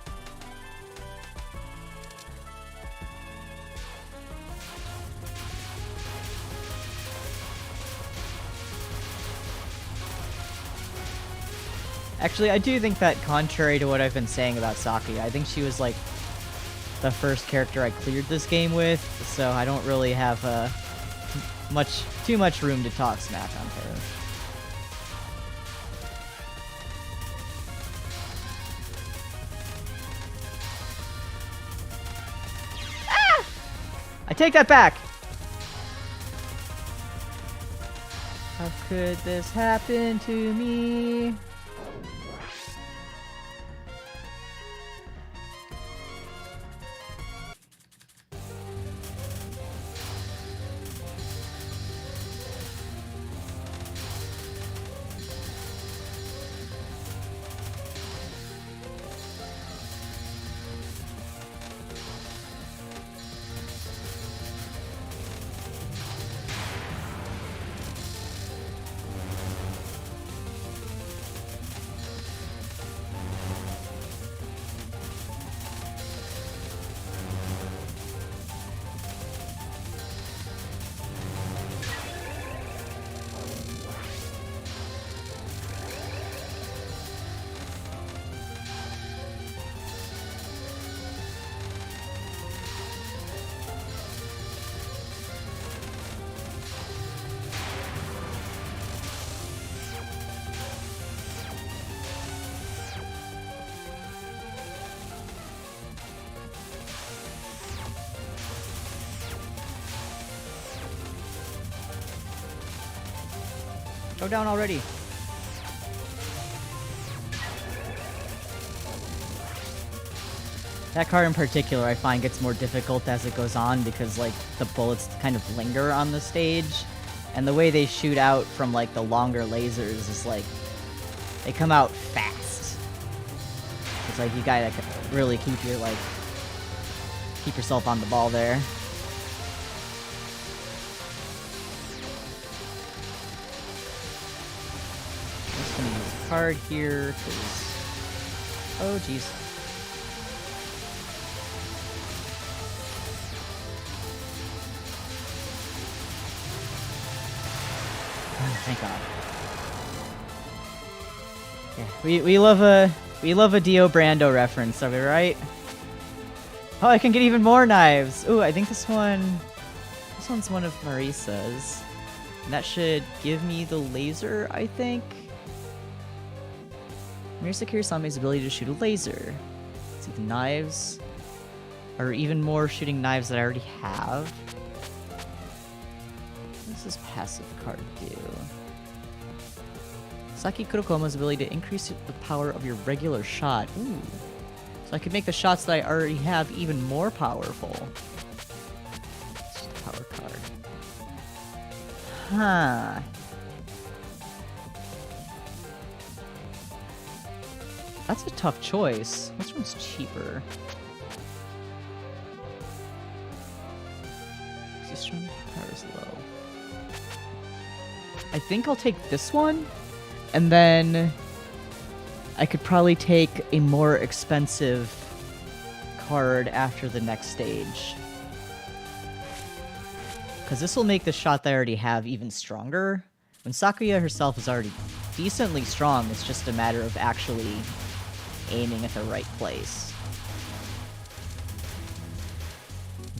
S1: Actually, I do think that, contrary to what I've been saying about Saki, I think she was, like, the first character I cleared this game with, so I don't really have too much room to talk smack on her. Ah! I take that back! How could this happen to me? Go down already. That card in particular I find gets more difficult as it goes on because, like, the bullets kind of linger on the stage, and the way they shoot out from, like, the longer lasers is, like, they come out fast. It's like you gotta really keep yourself on the ball there. Card here, because... Oh, jeez. Oh, thank God. Yeah, we love a Dio Brando reference, are we right? Oh, I can get even more knives! Ooh, I think this one's one of Marisa's. And that should give me the laser, I think? Marisa Kirisame's ability to shoot a laser. Let's see, the knives are even more shooting knives that I already have. What does this passive card do? Saki Kurokoma's ability to increase the power of your regular shot. Ooh. So I could make the shots that I already have even more powerful. Power card. Huh. That's a tough choice. Which one's cheaper? Strong power is low. I think I'll take this one, and then I could probably take a more expensive card after the next stage. Because this will make the shot that I already have even stronger. When Sakuya herself is already decently strong, it's just a matter of actually aiming at the right place.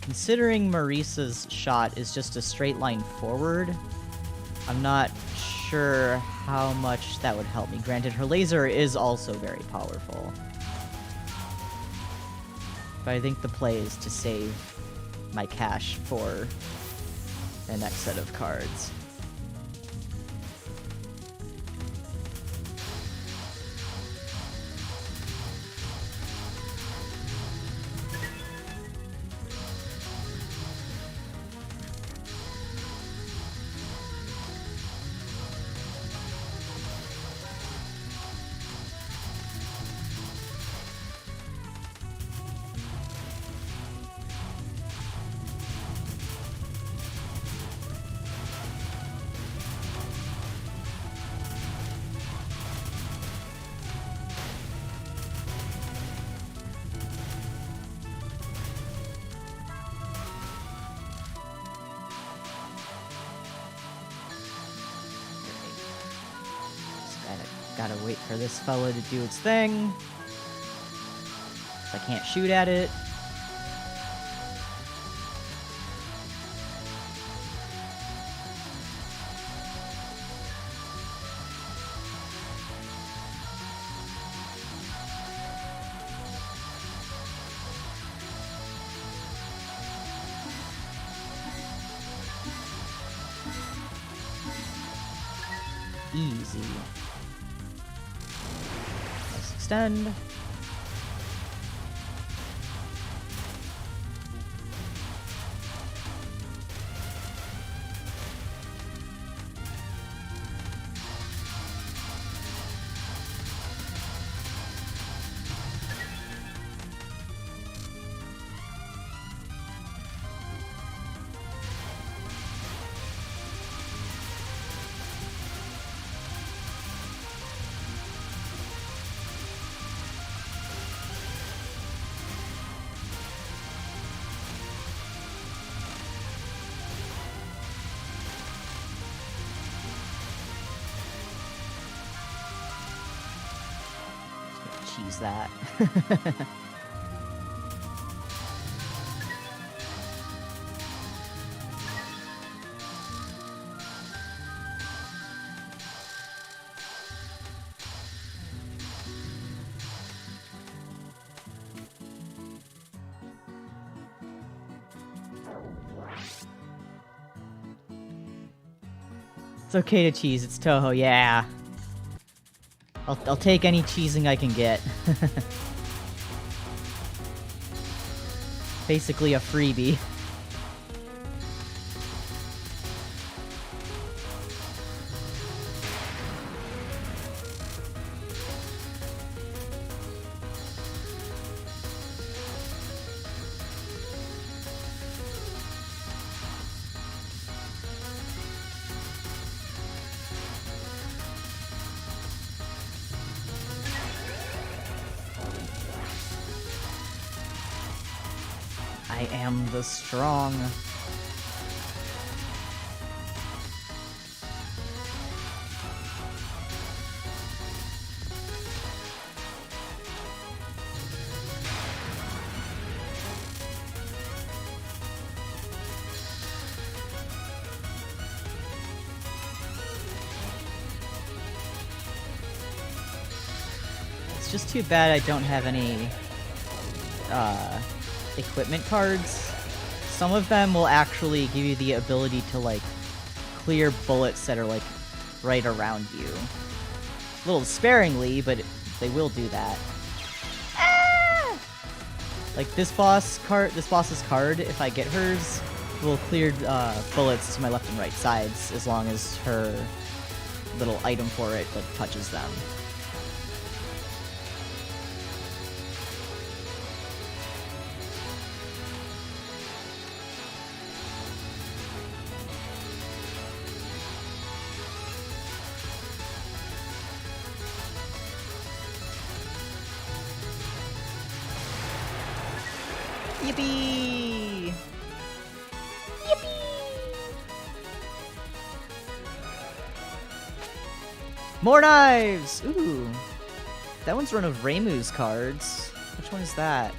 S1: Considering Marisa's shot is just a straight line forward, I'm not sure how much that would help me. Granted, her laser is also very powerful. But I think the play is to save my cash for the next set of cards. Gotta wait for this fella to do its thing. I can't shoot at it. Easy. Let's extend. Cheese that. It's okay to cheese, it's Touhou, yeah. I'll take any cheesing I can get. Basically a freebie. I am the strong. It's just too bad I don't have any equipment cards. Some of them will actually give you the ability to like clear bullets that are like right around you. A little sparingly, but they will do that. Ah! Like this boss's card, if I get hers, will clear bullets to my left and right sides as long as her little item for it that touches them. Yippee! Yippee! More knives! Ooh. That one's run of Reimu's cards. Which one is that?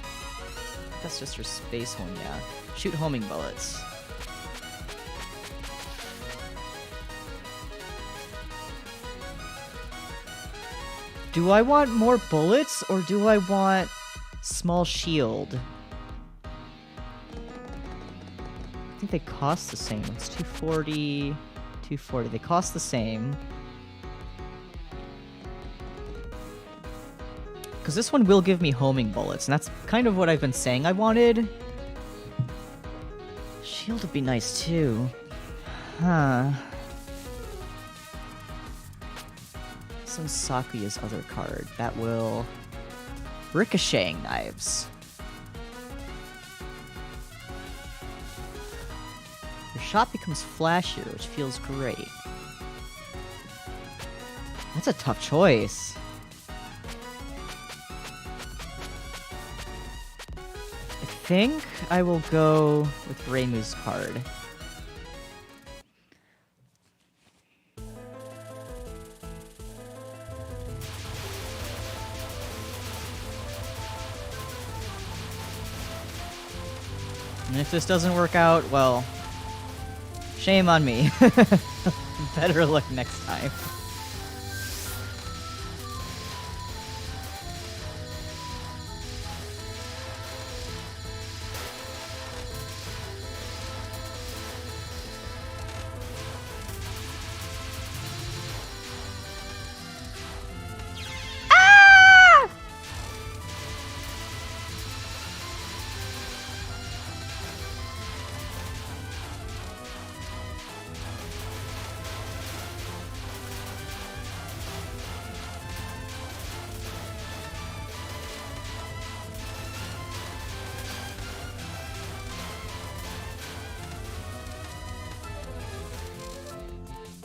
S1: That's just her space one, yeah. Shoot homing bullets. Do I want more bullets, or do I want small shield? I think they cost the same. It's 240, 240. They cost the same. Because this one will give me homing bullets, and that's kind of what I've been saying I wanted. Shield would be nice too. Huh. This one's Sakuya's other card. That will... ricocheting knives. Your shot becomes flashier, which feels great. That's a tough choice. I think I will go with Reimu's card. And if this doesn't work out, well, shame on me. Better luck next time.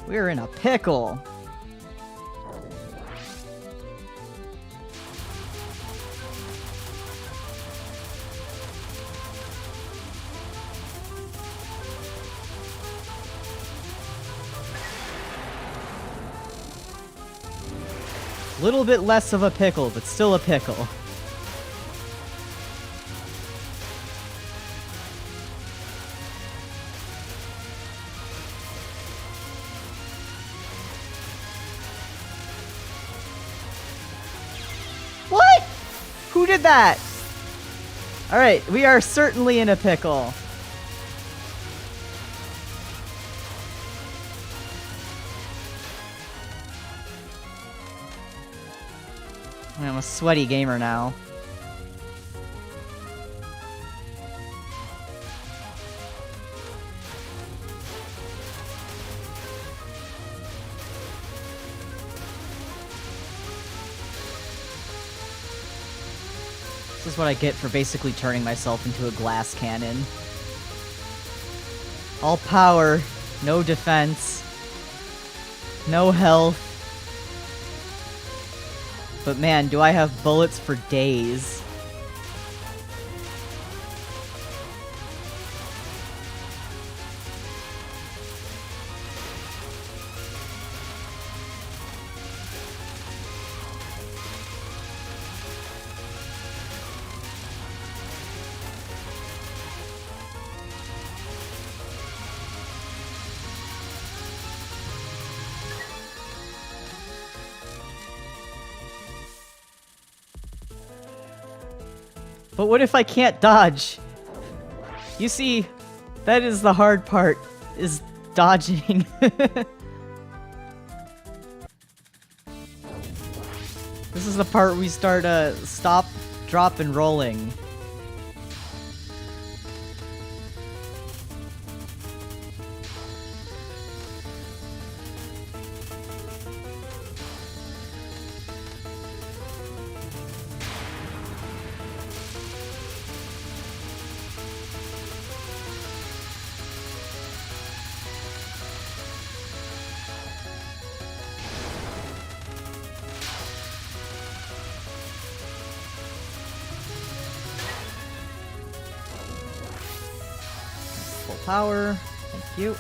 S1: We're in a pickle. Little bit less of a pickle, but still a pickle. Who did that? Alright, we are certainly in a pickle. I'm a sweaty gamer now. This is what I get for basically turning myself into a glass cannon. All power, no defense, no health. But man, do I have bullets for days. But what if I can't dodge? You see, that is the hard part, is dodging. This is the part we start stop, drop, and rolling. Full power. Thank you.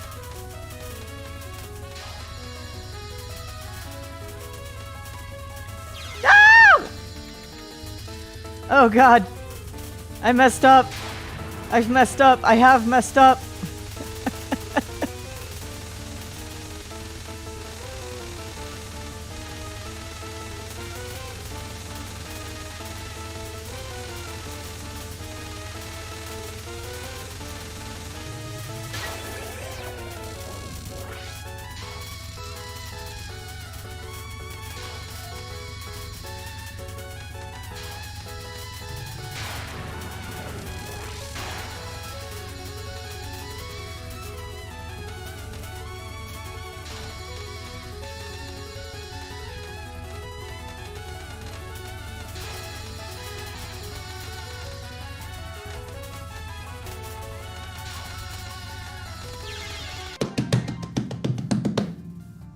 S1: Ah! Oh god. I messed up. I've messed up. I have messed up.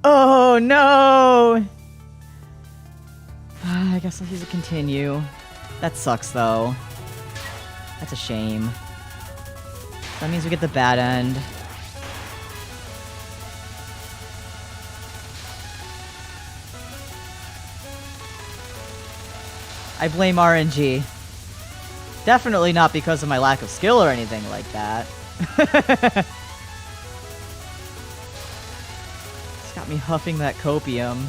S1: Oh no! I guess I'll use a continue. That sucks though. That's a shame. That means we get the bad end. I blame RNG. Definitely not because of my lack of skill or anything like that. It's got me huffing that copium.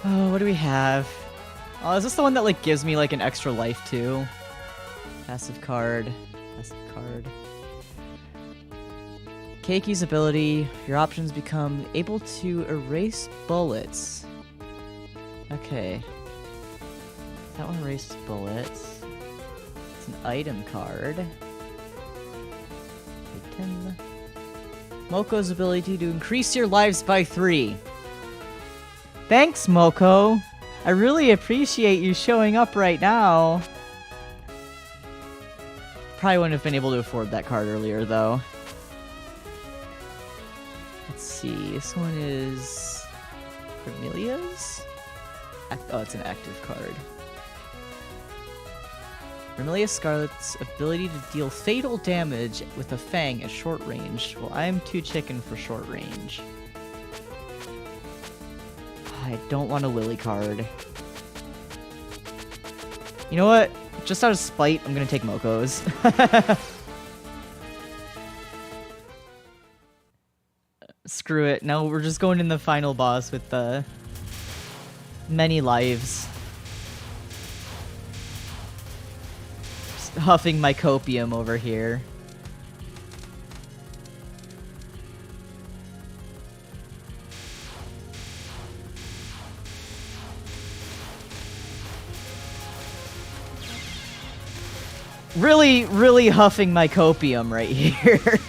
S1: Oh, what do we have? Oh, is this the one that like gives me like an extra life too? Passive card. Passive card. Keiki's ability, your options become able to erase bullets. Okay. That one erased bullets. It's an item card. 10. Moko's ability to increase your lives by 3. Thanks, Moko. I really appreciate you showing up right now. Probably wouldn't have been able to afford that card earlier, though. Let's see. This one is Vermilia's? Oh, it's an active card. Vermilia Scarlet's ability to deal fatal damage with a fang at short range. Well, I'm too chicken for short range. I don't want a Lily card. You know what? Just out of spite, I'm gonna take Moko's. Screw it. No, we're just going in the final boss with the many lives. Just huffing my copium over here. Really huffing my copium right here.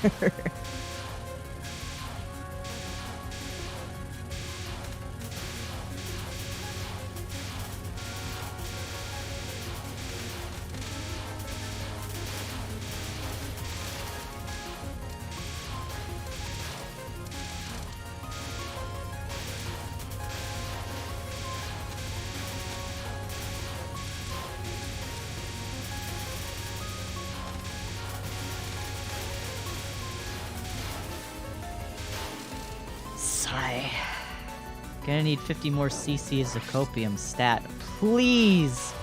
S1: Gonna need 50 more cc's of copium stat. Please!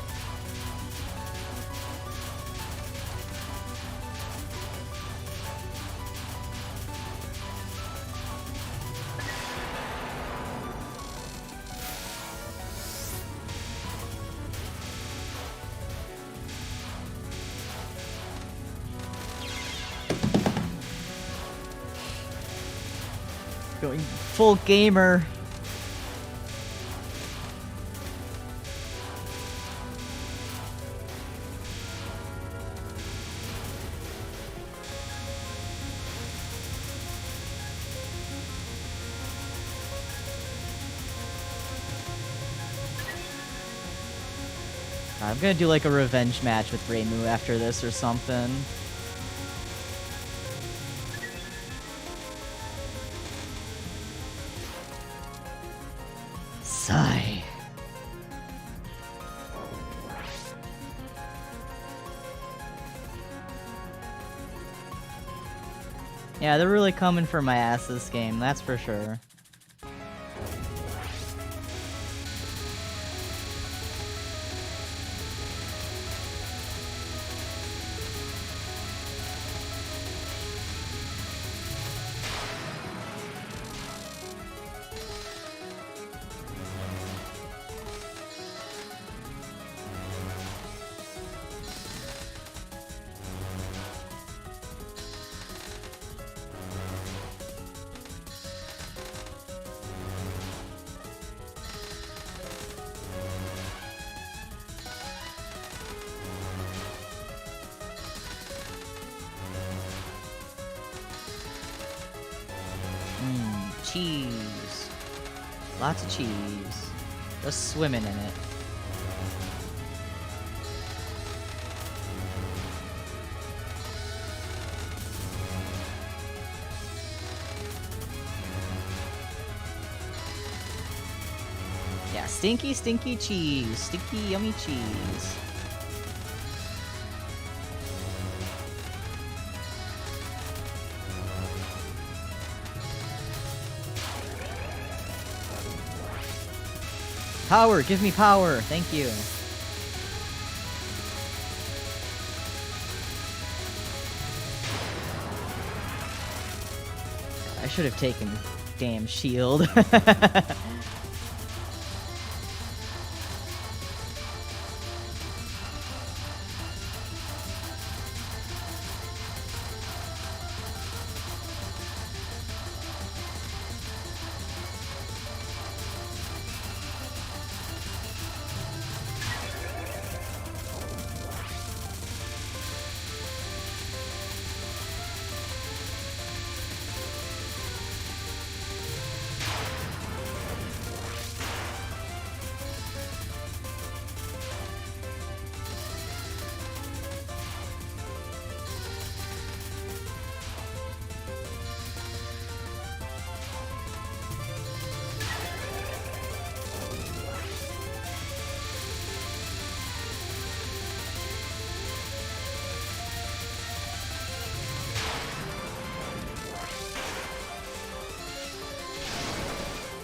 S1: Going full gamer. I'm gonna do like a revenge match with Reimu after this or something. Sigh. Yeah, they're really coming for my ass this game, that's for sure. Cheese. Lots of cheese. Just swimming in it. Yeah, stinky, stinky cheese. Stinky, yummy cheese. Power! Give me power! Thank you. I should have taken damn shield.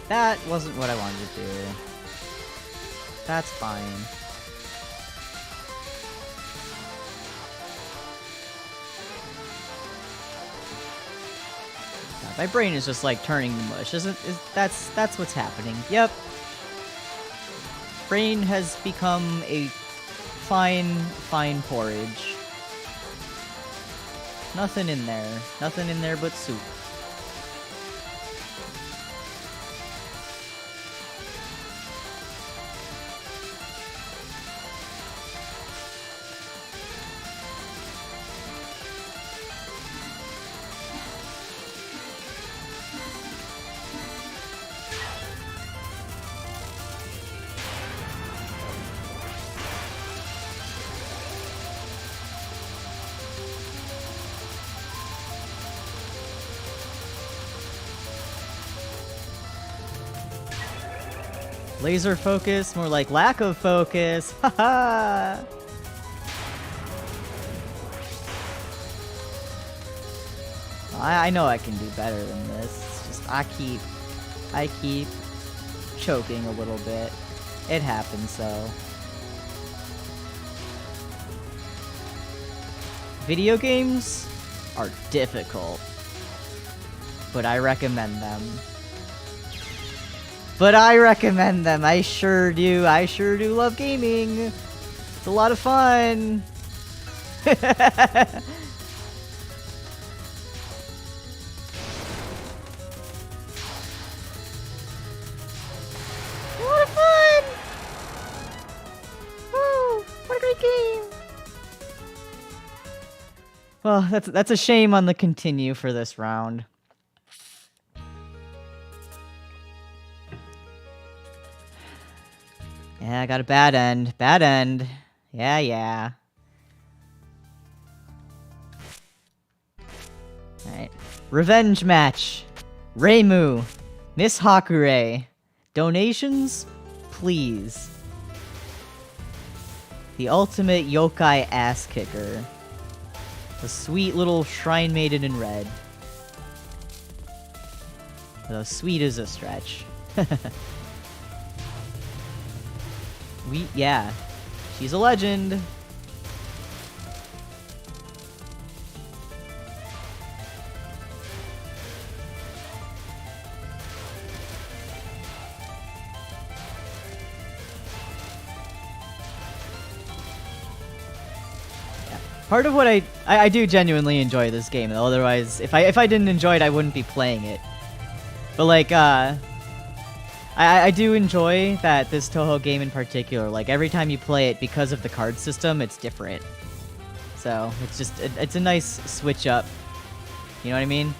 S1: That wasn't what I wanted to do. That's fine. God, my brain is just like turning to mush. That's what's happening. Yep. Brain has become a fine porridge. Nothing in there. Nothing in there but soup. Laser focus, more like lack of focus. Haha. I know I can do better than this. It's just I keep choking a little bit. It happens though. Video games are difficult, but I recommend them. I sure do. I sure do love gaming. It's a lot of fun. Well, that's a shame on the continue for this round. Yeah, I got a bad end. Bad end. Yeah. Alright. Revenge match. Reimu. Miss Hakure. Donations, please. The ultimate yokai ass kicker. The sweet little shrine maiden in red. Though sweet is a stretch. Yeah. She's a legend. Part of what I do genuinely enjoy this game, though. Otherwise, if I didn't enjoy it, I wouldn't be playing it. But like, I do enjoy that this Touhou game in particular. Like every time you play it, because of the card system, it's different. So it's a nice switch up. You know what I mean?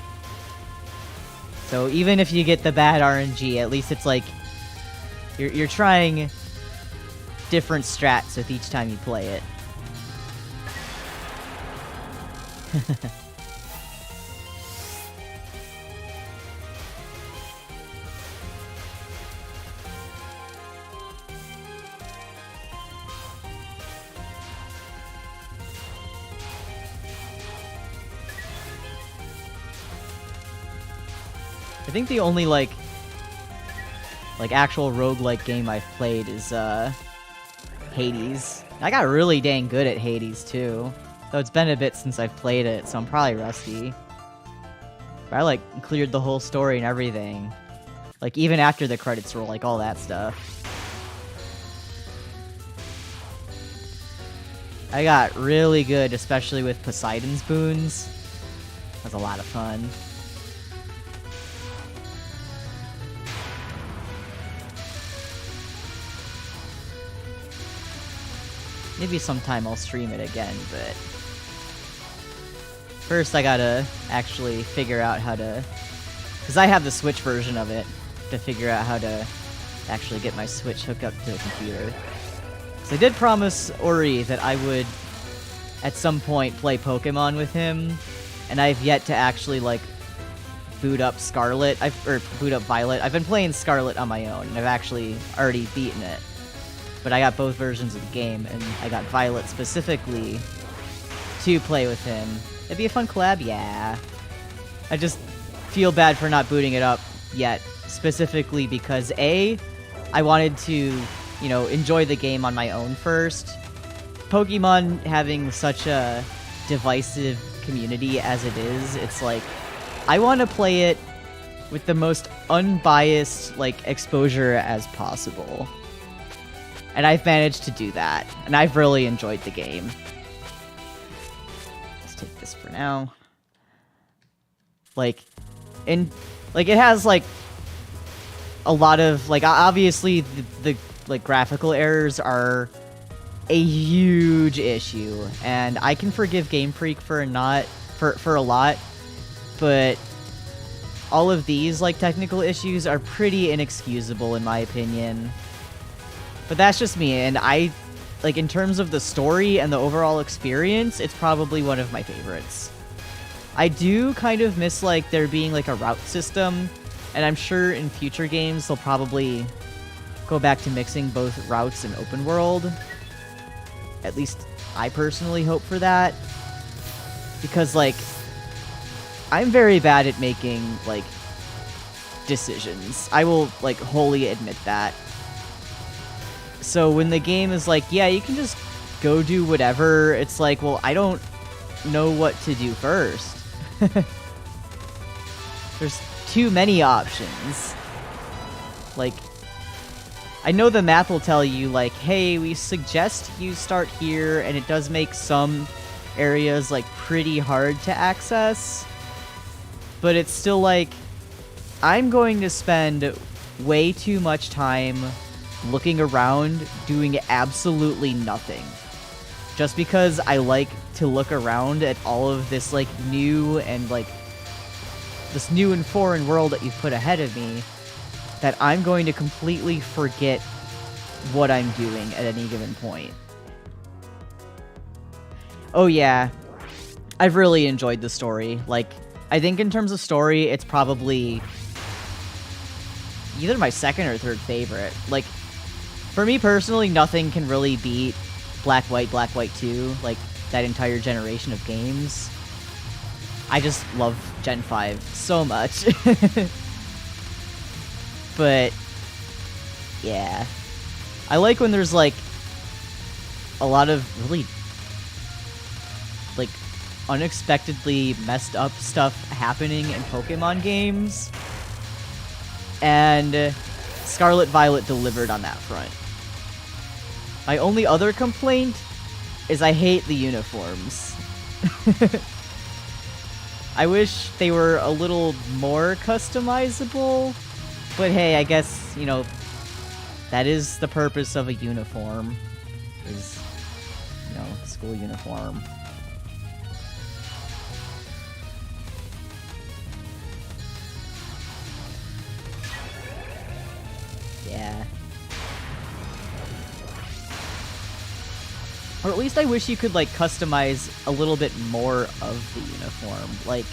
S1: So even if you get the bad RNG, at least it's like you're trying different strats with each time you play it. I think the only like actual roguelike game I've played is Hades. I got really dang good at Hades too. Though it's been a bit since I've played it, so I'm probably rusty. But I like cleared the whole story and everything. Like even after the credits roll, like all that stuff. I got really good, especially with Poseidon's boons. That was a lot of fun. Maybe sometime I'll stream it again, but first I gotta actually figure out how to, because I have the Switch version of it, to figure out how to actually get my Switch hooked up to the computer. So I did promise Ori that I would at some point play Pokemon with him, and I've yet to actually like boot up Scarlet, or boot up Violet. I've been playing Scarlet on my own, and I've actually already beaten it. But I got both versions of the game, and I got Violet specifically to play with him. It'd be a fun collab, yeah. I just feel bad for not booting it up yet, specifically because A, I wanted to, you know, enjoy the game on my own first. Pokemon having such a divisive community as it is, it's like, I want to play it with the most unbiased, like, exposure as possible. And I've managed to do that, and I've really enjoyed the game. Let's take this for now. Like, it has, like, a lot of, like, obviously, the like, graphical errors are a huge issue, and I can forgive Game Freak for a lot, but all of these, like, technical issues are pretty inexcusable, in my opinion. But that's just me, and I, like, in terms of the story and the overall experience, it's probably one of my favorites. I do kind of miss, like, there being, like, a route system, and I'm sure in future games they'll probably go back to mixing both routes and open world. At least I personally hope for that. Because, like, I'm very bad at making, like, decisions. I will, like, wholly admit that. So when the game is like, yeah, you can just go do whatever, it's like, well, I don't know what to do first. There's too many options. Like, I know the map will tell you, like, hey, we suggest you start here, and it does make some areas, like, pretty hard to access. But it's still like, I'm going to spend way too much time looking around, doing absolutely nothing. just because I like to look around at all of this, like, new and, like, this new and foreign world that you've put ahead of me, that I'm going to completely forget what I'm doing at any given point. Oh yeah, I've really enjoyed the story. Like, I think in terms of story, it's probably either my second or third favorite. Like, for me personally, nothing can really beat Black White 2, like, that entire generation of games. I just love Gen 5 so much. But, yeah. I like when there's, like, a lot of really, like, unexpectedly messed up stuff happening in Pokemon games. And Scarlet Violet delivered on that front. My only other complaint is I hate the uniforms. I wish they were a little more customizable, but hey, I guess, you know, that is the purpose of a uniform, is, you know, school uniform. Yeah. Or at least I wish you could, like, customize a little bit more of the uniform. Like,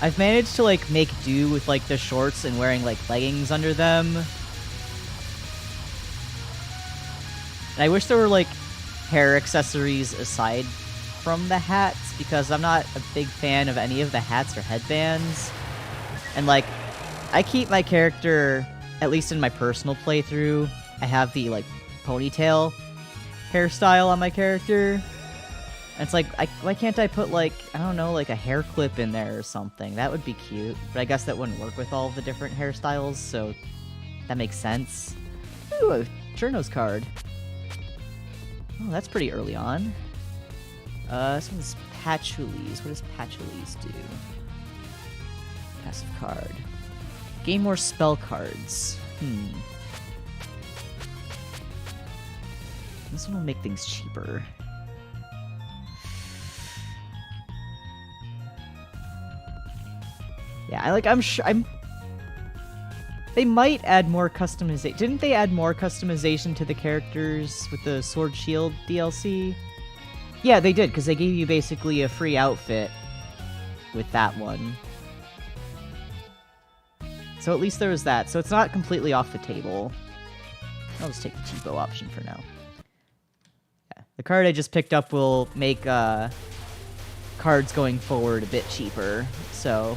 S1: I've managed to, like, make do with, like, the shorts and wearing, like, leggings under them. And I wish there were, like, hair accessories aside from the hats, because I'm not a big fan of any of the hats or headbands. And, like, I keep my character, at least in my personal playthrough, I have the, like, ponytail hairstyle on my character. And it's like, why can't I put, like, I don't know, like a hair clip in there or something? That would be cute. But I guess that wouldn't work with all of the different hairstyles, so that makes sense. Ooh, a Cherno's card. Oh, that's pretty early on. This one's Patchoulise. What does Patchoulise do? Passive card. Gain more spell cards. This one will make things cheaper. Yeah, they might add more customization. Didn't they add more customization to the characters with the Sword Shield DLC? Yeah, they did, because they gave you basically a free outfit with that one. So at least there was that. So it's not completely off the table. I'll just take the cheapo option for now. Yeah. The card I just picked up will make cards going forward a bit cheaper. So,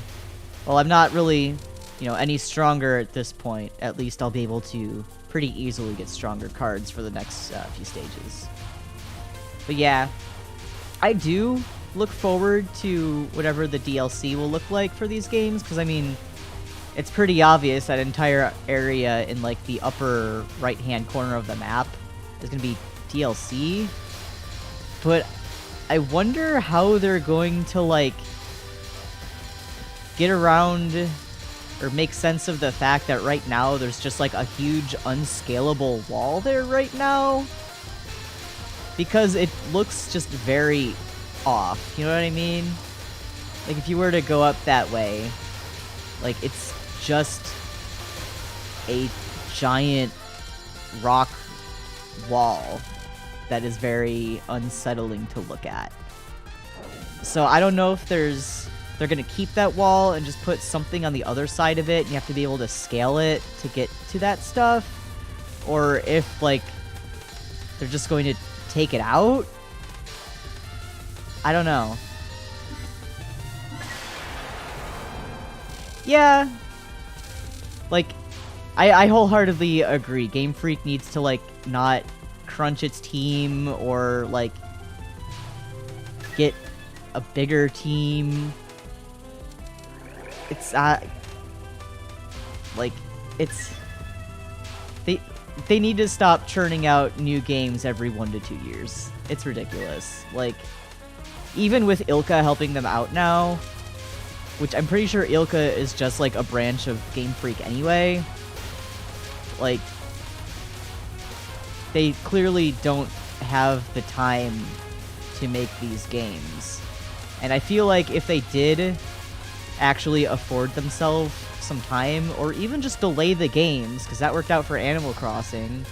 S1: well, I'm not really, you know, any stronger at this point. At least I'll be able to pretty easily get stronger cards for the next few stages. But yeah, I do look forward to whatever the DLC will look like for these games, because, I mean, it's pretty obvious that entire area in, like, the upper right-hand corner of the map is going to be DLC. But I wonder how they're going to, like, get around or make sense of the fact that right now there's just, like, a huge unscalable wall there right now. Because it looks just very off, you know what I mean? Like, if you were to go up that way, like, it's just a giant rock wall that is very unsettling to look at. So I don't know if they're gonna keep that wall and just put something on the other side of it, and you have to be able to scale it to get to that stuff, or if, like, they're just going to take it out. I don't know. Yeah. Like, I wholeheartedly agree. Game Freak needs to, like, not crunch its team or, like, get a bigger team. It's, like, it's... They need to stop churning out new games every 1 to 2 years. It's ridiculous. Like, even with Ilka helping them out now, which I'm pretty sure Ilka is just, like, a branch of Game Freak anyway, like, they clearly don't have the time to make these games. And I feel like if they did actually afford themselves some time, or even just delay the games, because that worked out for Animal Crossing,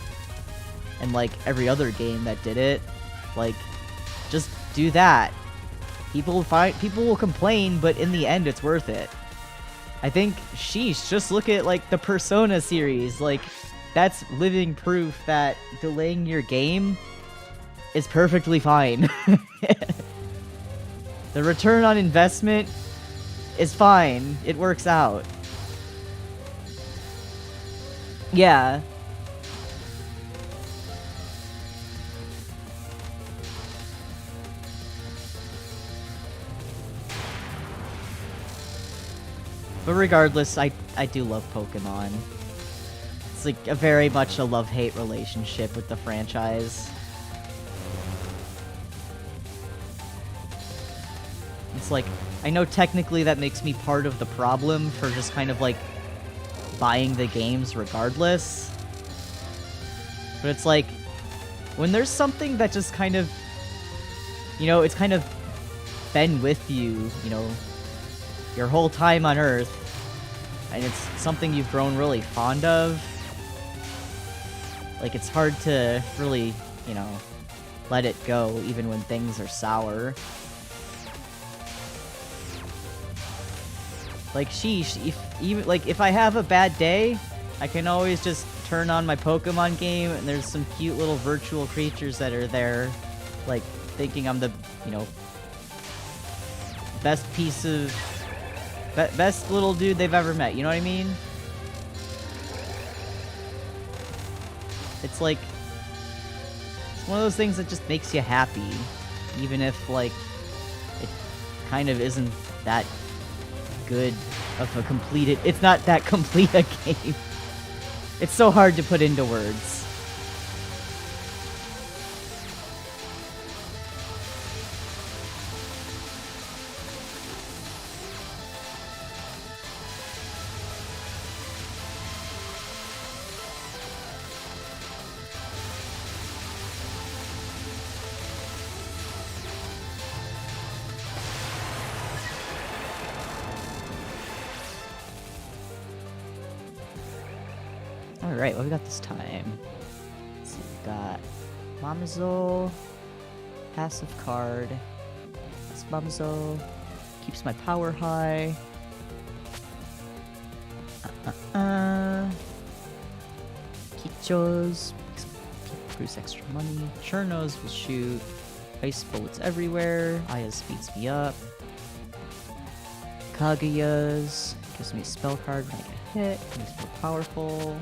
S1: and like every other game that did it, like, just do that. People will complain, but in the end, it's worth it. I think, sheesh, just look at like the Persona series. Like, that's living proof that delaying your game is perfectly fine. The return on investment is fine. It works out. Yeah. But regardless, I do love Pokemon. It's like very much a love-hate relationship with the franchise. It's like, I know technically that makes me part of the problem for just kind of like buying the games regardless. But it's like, when there's something that just kind of, you know, it's kind of been with you, you know, your whole time on Earth, and it's something you've grown really fond of, like, it's hard to really, you know, let it go even when things are sour. Like, sheesh, if I have a bad day, I can always just turn on my Pokemon game, and there's some cute little virtual creatures that are there, like, thinking I'm the, you know, best piece of... best little dude they've ever met, you know what I mean? It's like... it's one of those things that just makes you happy, even if, like, it kind of isn't that good of a completed... it's not that complete a game. It's so hard to put into words. Alright, what we got this time? Let's see, we got Mamazo, passive card. That's Mamazo. Keeps my power high. Kichos. Produce extra money. Churnos will shoot ice bullets everywhere. Aya speeds me up. Kaguyas gives me a spell card when I get hit. Makes me more powerful.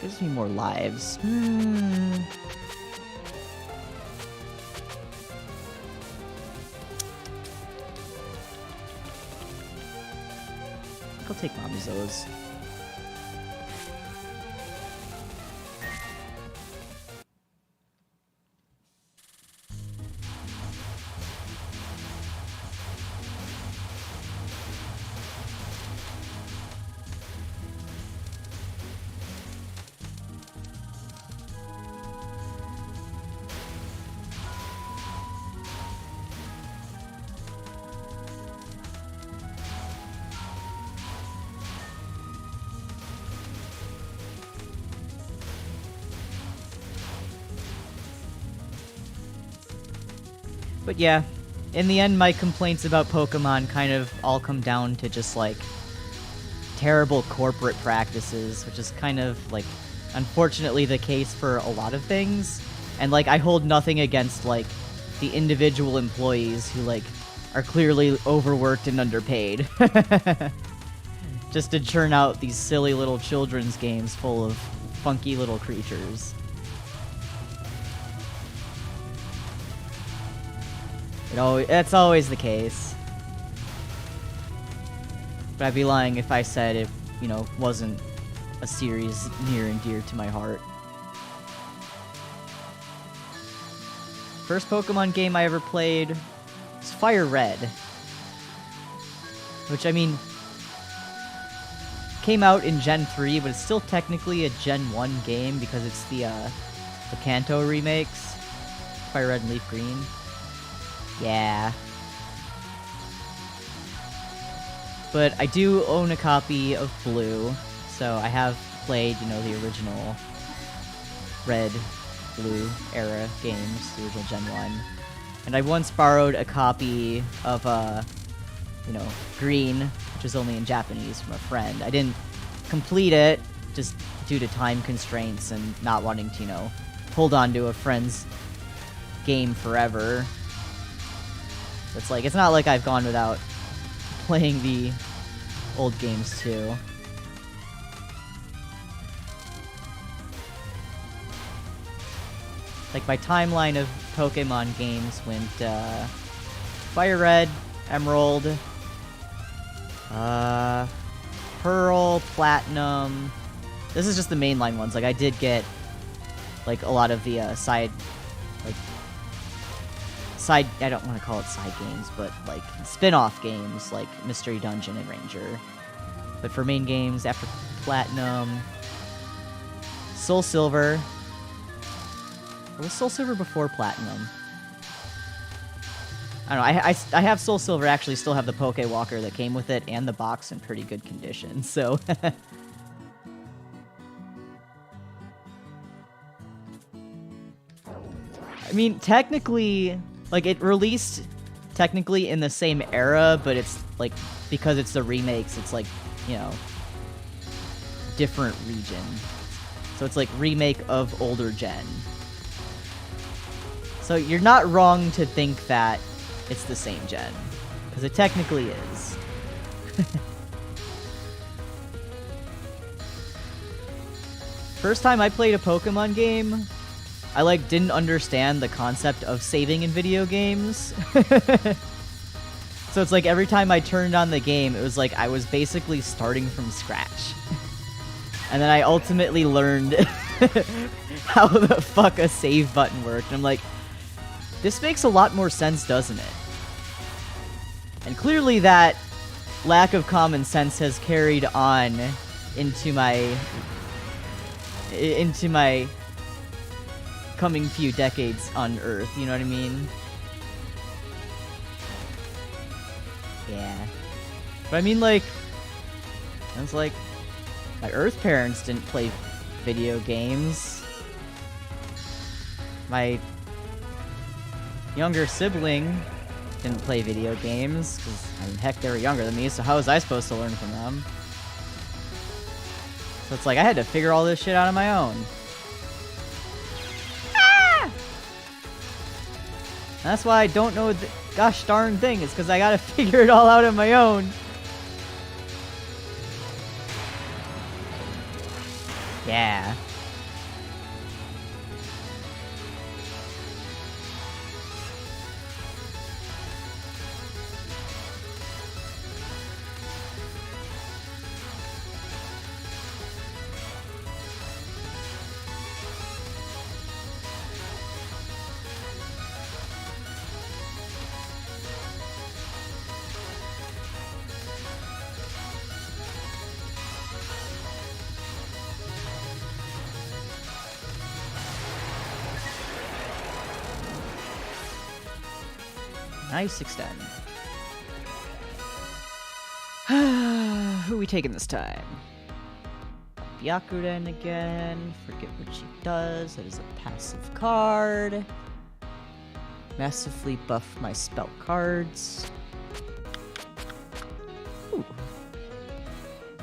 S1: Gives me more lives. I'll take Mamazo's. But yeah, in the end, my complaints about Pokemon kind of all come down to just, like, terrible corporate practices, which is kind of, like, unfortunately the case for a lot of things. And, like, I hold nothing against, like, the individual employees who, like, are clearly overworked and underpaid. Just to churn out these silly little children's games full of funky little creatures. That's always the case. But I'd be lying if I said it, you know, wasn't a series near and dear to my heart. First Pokemon game I ever played was Fire Red. which, I mean, came out in Gen 3, but it's still technically a Gen 1 game because it's the Kanto remakes. Fire Red and Leaf Green. Yeah. But I do own a copy of Blue, so I have played, you know, the original Red, Blue era games, the original Gen 1. And I once borrowed a copy of, you know, Green, which is only in Japanese, from a friend. I didn't complete it, just due to time constraints and not wanting to, you know, hold on to a friend's game forever. It's like, it's not like I've gone without playing the old games too. Like, my timeline of Pokemon games went, Fire Red, Emerald, Pearl, Platinum. This is just the mainline ones. Like, I did get, like, a lot of the, I don't want to call it side games, but, like, spin-off games, like Mystery Dungeon and Ranger. But for main games, after Platinum, Soul Silver. Or was Soul Silver before Platinum? I don't know, I have Soul Silver, actually still have the Poke Walker that came with it, and the box in pretty good condition, so... I mean, technically, like, it released technically in the same era, but it's, like, because it's the remakes, it's, like, you know, different region. So it's, like, remake of older gen. So you're not wrong to think that it's the same gen, because it technically is. First time I played a Pokemon game, I, like, didn't understand the concept of saving in video games. So it's like every time I turned on the game, it was like I was basically starting from scratch. And then I ultimately learned how the fuck a save button worked. And I'm like, this makes a lot more sense, doesn't it? And clearly that lack of common sense has carried on into my coming few decades on Earth, you know what I mean? Yeah. But I mean, like, it's like, my Earth parents didn't play video games. My younger sibling didn't play video games, because, I mean, heck, they were younger than me, so how was I supposed to learn from them? So it's like, I had to figure all this shit out on my own. Ah! That's why I don't know the gosh darn thing, it's because I gotta figure it all out on my own. Yeah. Nice extend. Who are we taking this time? Byakuren again. Forget what she does. That is a passive card. Massively buff my spell cards. Ooh.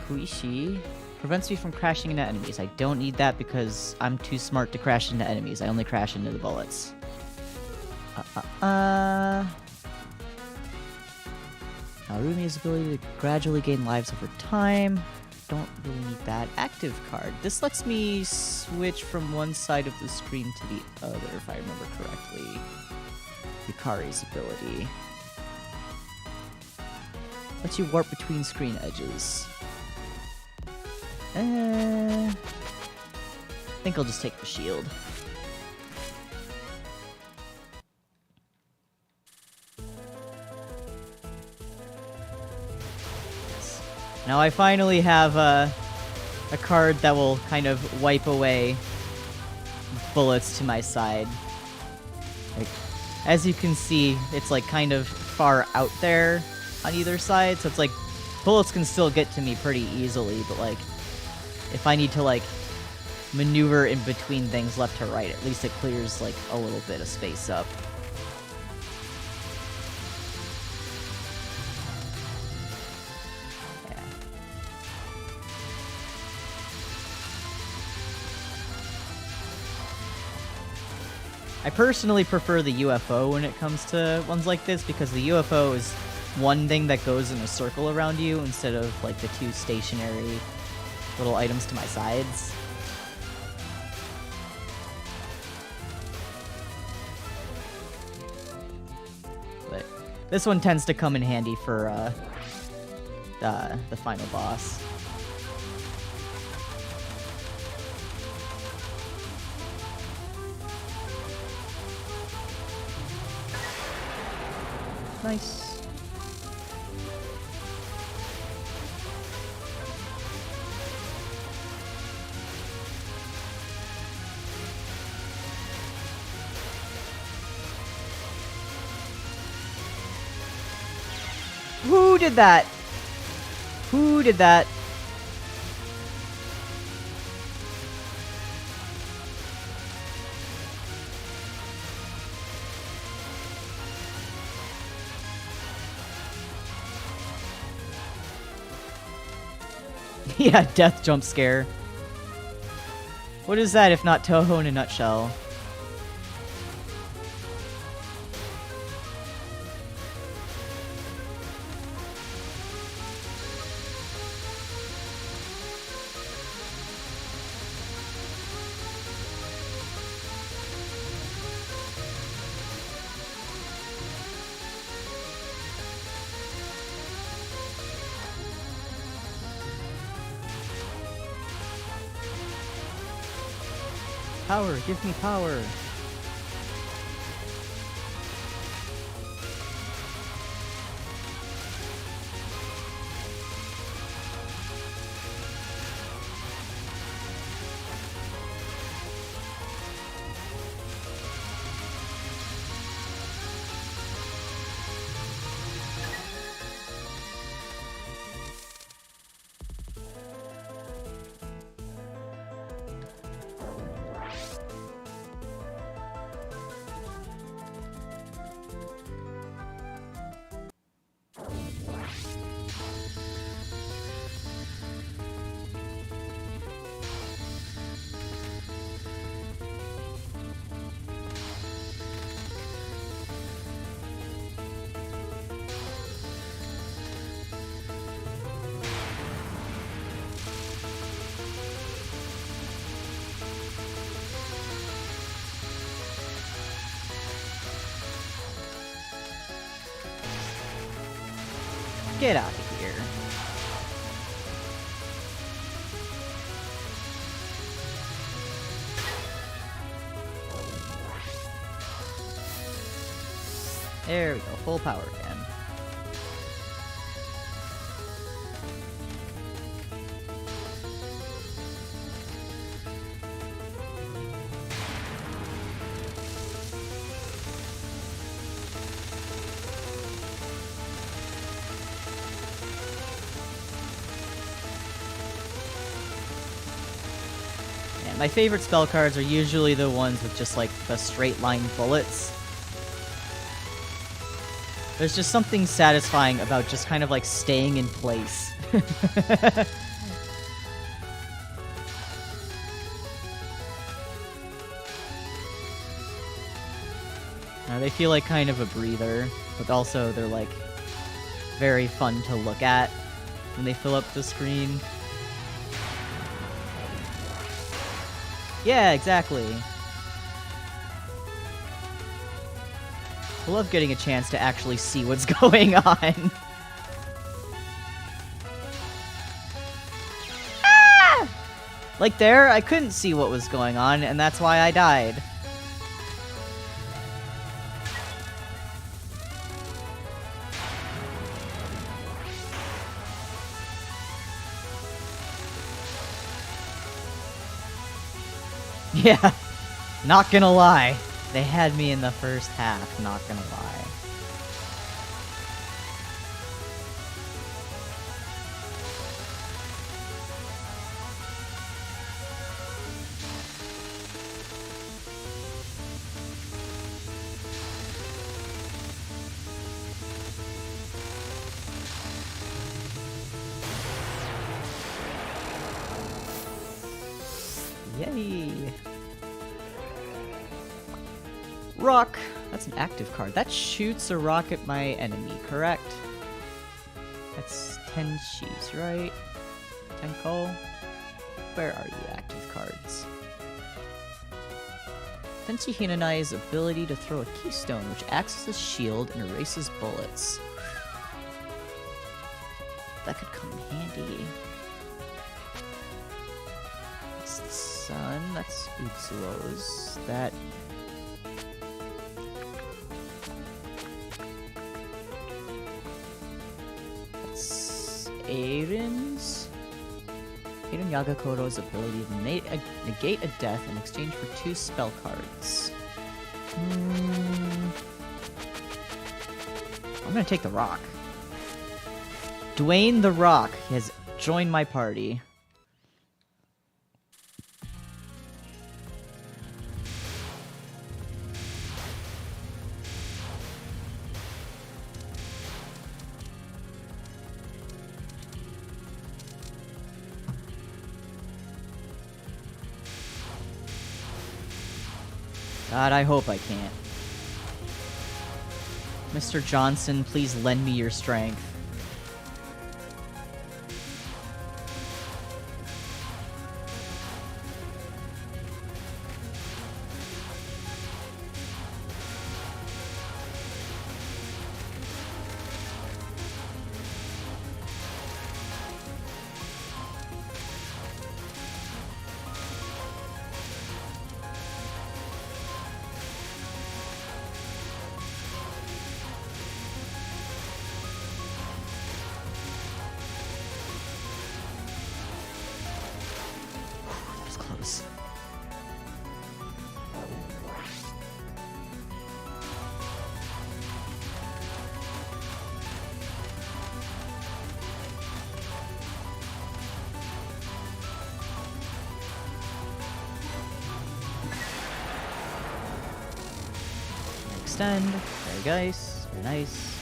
S1: Kuishi. Prevents me from crashing into enemies. I don't need that because I'm too smart to crash into enemies. I only crash into the bullets. Narumi's ability to gradually gain lives over time. Don't really need that. Active card. This lets me switch from one side of the screen to the other, if I remember correctly. Yukari's ability. Lets you warp between screen edges. I think I'll just take the shield. Now I finally have a card that will kind of wipe away bullets to my side. Like, as you can see, it's like kind of far out there on either side, so it's like bullets can still get to me pretty easily, but like if I need to like maneuver in between things left to right, at least it clears like a little bit of space up. I personally prefer the UFO when it comes to ones like this, because the UFO is one thing that goes in a circle around you instead of like the two stationary little items to my sides. But this one tends to come in handy for the final boss. Nice. Who did that? Who did that? Yeah, death jump scare. What is that if not Touhou in a nutshell? Power, give me power. Get out of here. There we go, full power again. My favorite spell cards are usually the ones with just like the straight line bullets. There's just something satisfying about just kind of like staying in place. They feel like kind of a breather, but also they're like very fun to look at when they fill up the screen. Yeah, exactly. I love getting a chance to actually see what's going on. Ah! Like there, I couldn't see what was going on, and that's why I died. Yeah, not gonna lie. They had me in the first half, not gonna lie. Yay! Rock! That's an active card. That shoots a rock at my enemy, correct? That's Tenchi's, right? Tenko? Where are you, active cards? Tenchi Hinanai's ability to throw a keystone, which acts as a shield and erases bullets. That could come in handy. That's the sun. That's Utsuo's. That... That's Eirin's. Eirin Yagakoro's ability to negate a death in exchange for 2 spell cards. I'm gonna take the rock. Dwayne the Rock has joined my party. God, I hope I can't. Mr. Johnson, please lend me your strength. Close. Extend. Very nice. Very nice.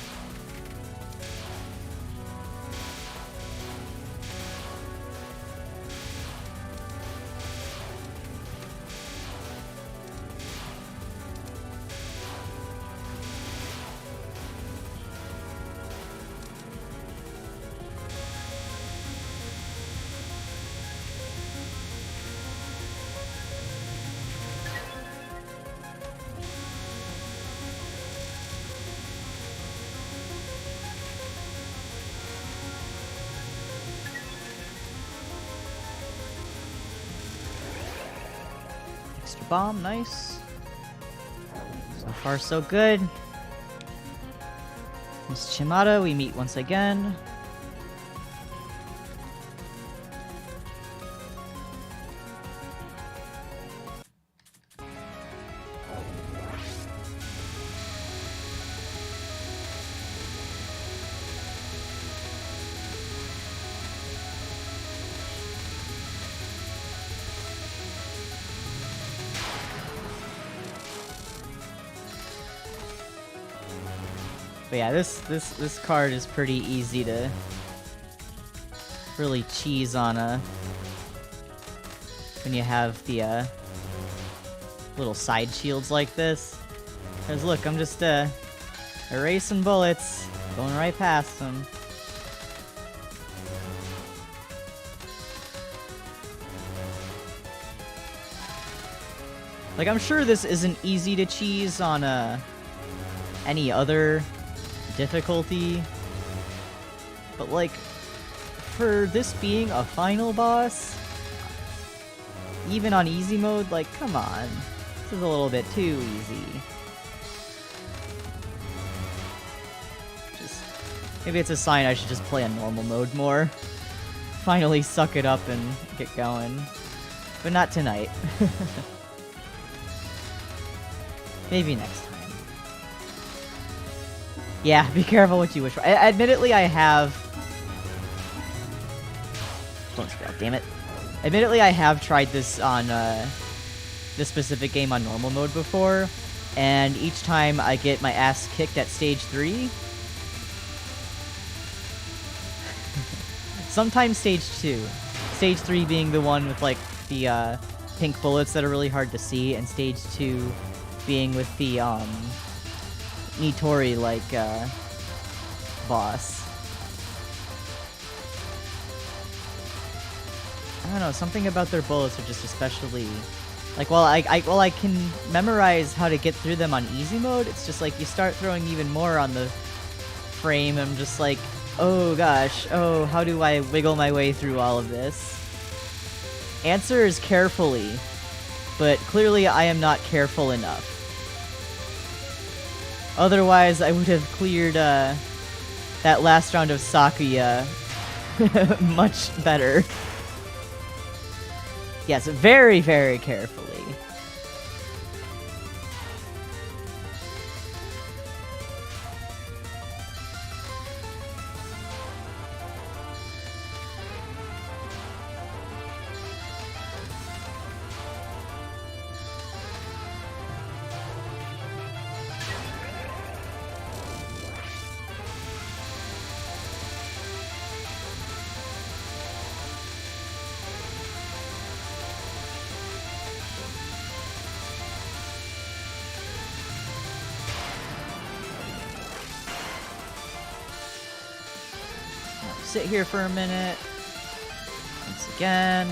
S1: Extra bomb, nice. So far, so good. Miss Chimada, we meet once again. But yeah, this card is pretty easy to really cheese on when you have the little side shields like this. Cause look, I'm just erasing bullets, going right past them. Like, I'm sure this isn't easy to cheese on any other difficulty, but like, for this being a final boss, even on easy mode, like, come on, this is a little bit too easy. Just, maybe it's a sign I should just play on normal mode more. Finally suck it up and get going. But not tonight. Maybe next time. Yeah, be careful what you wish for. Admittedly, I have... Don't fail, damn it. Admittedly, I have tried this on, this specific game on normal mode before, and each time I get my ass kicked at stage 3. Sometimes stage 2. Stage 3 being the one with, like, the, pink bullets that are really hard to see, and stage 2 being with the, Nitori, like, boss. I don't know, something about their bullets are just especially... Like, while I can memorize how to get through them on easy mode, it's just like you start throwing even more on the frame, I'm just like, oh gosh, oh, how do I wiggle my way through all of this? Answer is carefully, but clearly I am not careful enough. Otherwise, I would have cleared that last round of Sakuya much better. Yes, very, very carefully. Sit here for a minute. Once again.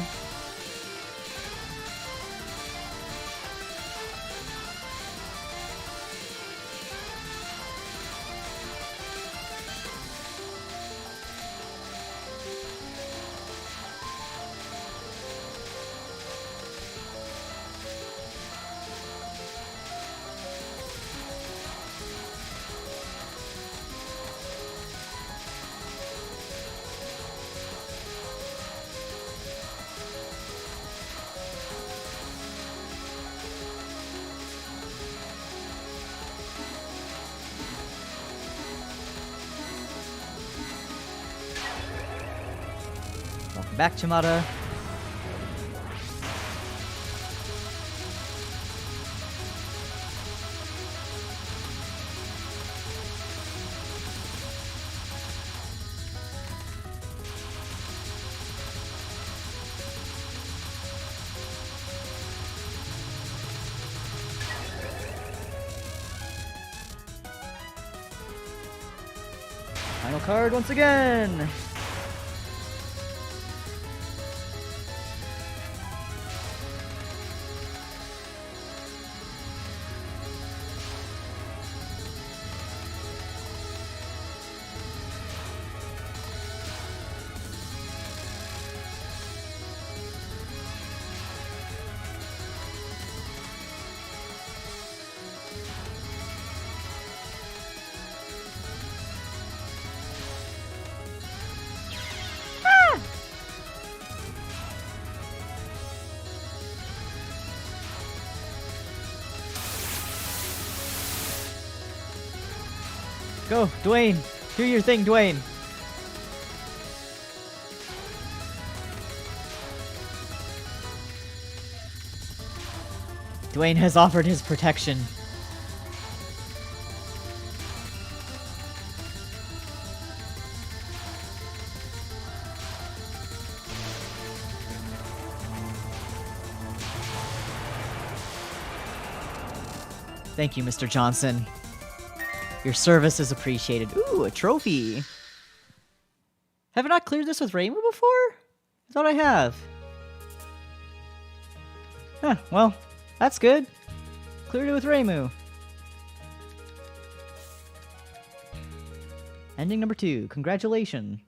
S1: Welcome back, Chimata. Final card once again! Go, Dwayne! Do your thing, Dwayne! Dwayne has offered his protection. Thank you, Mr. Johnson. Your service is appreciated. Ooh, a trophy. Have I not cleared this with Reimu before? I thought I have. Huh, well, that's good. Cleared it with Reimu. Ending number 2. Congratulations.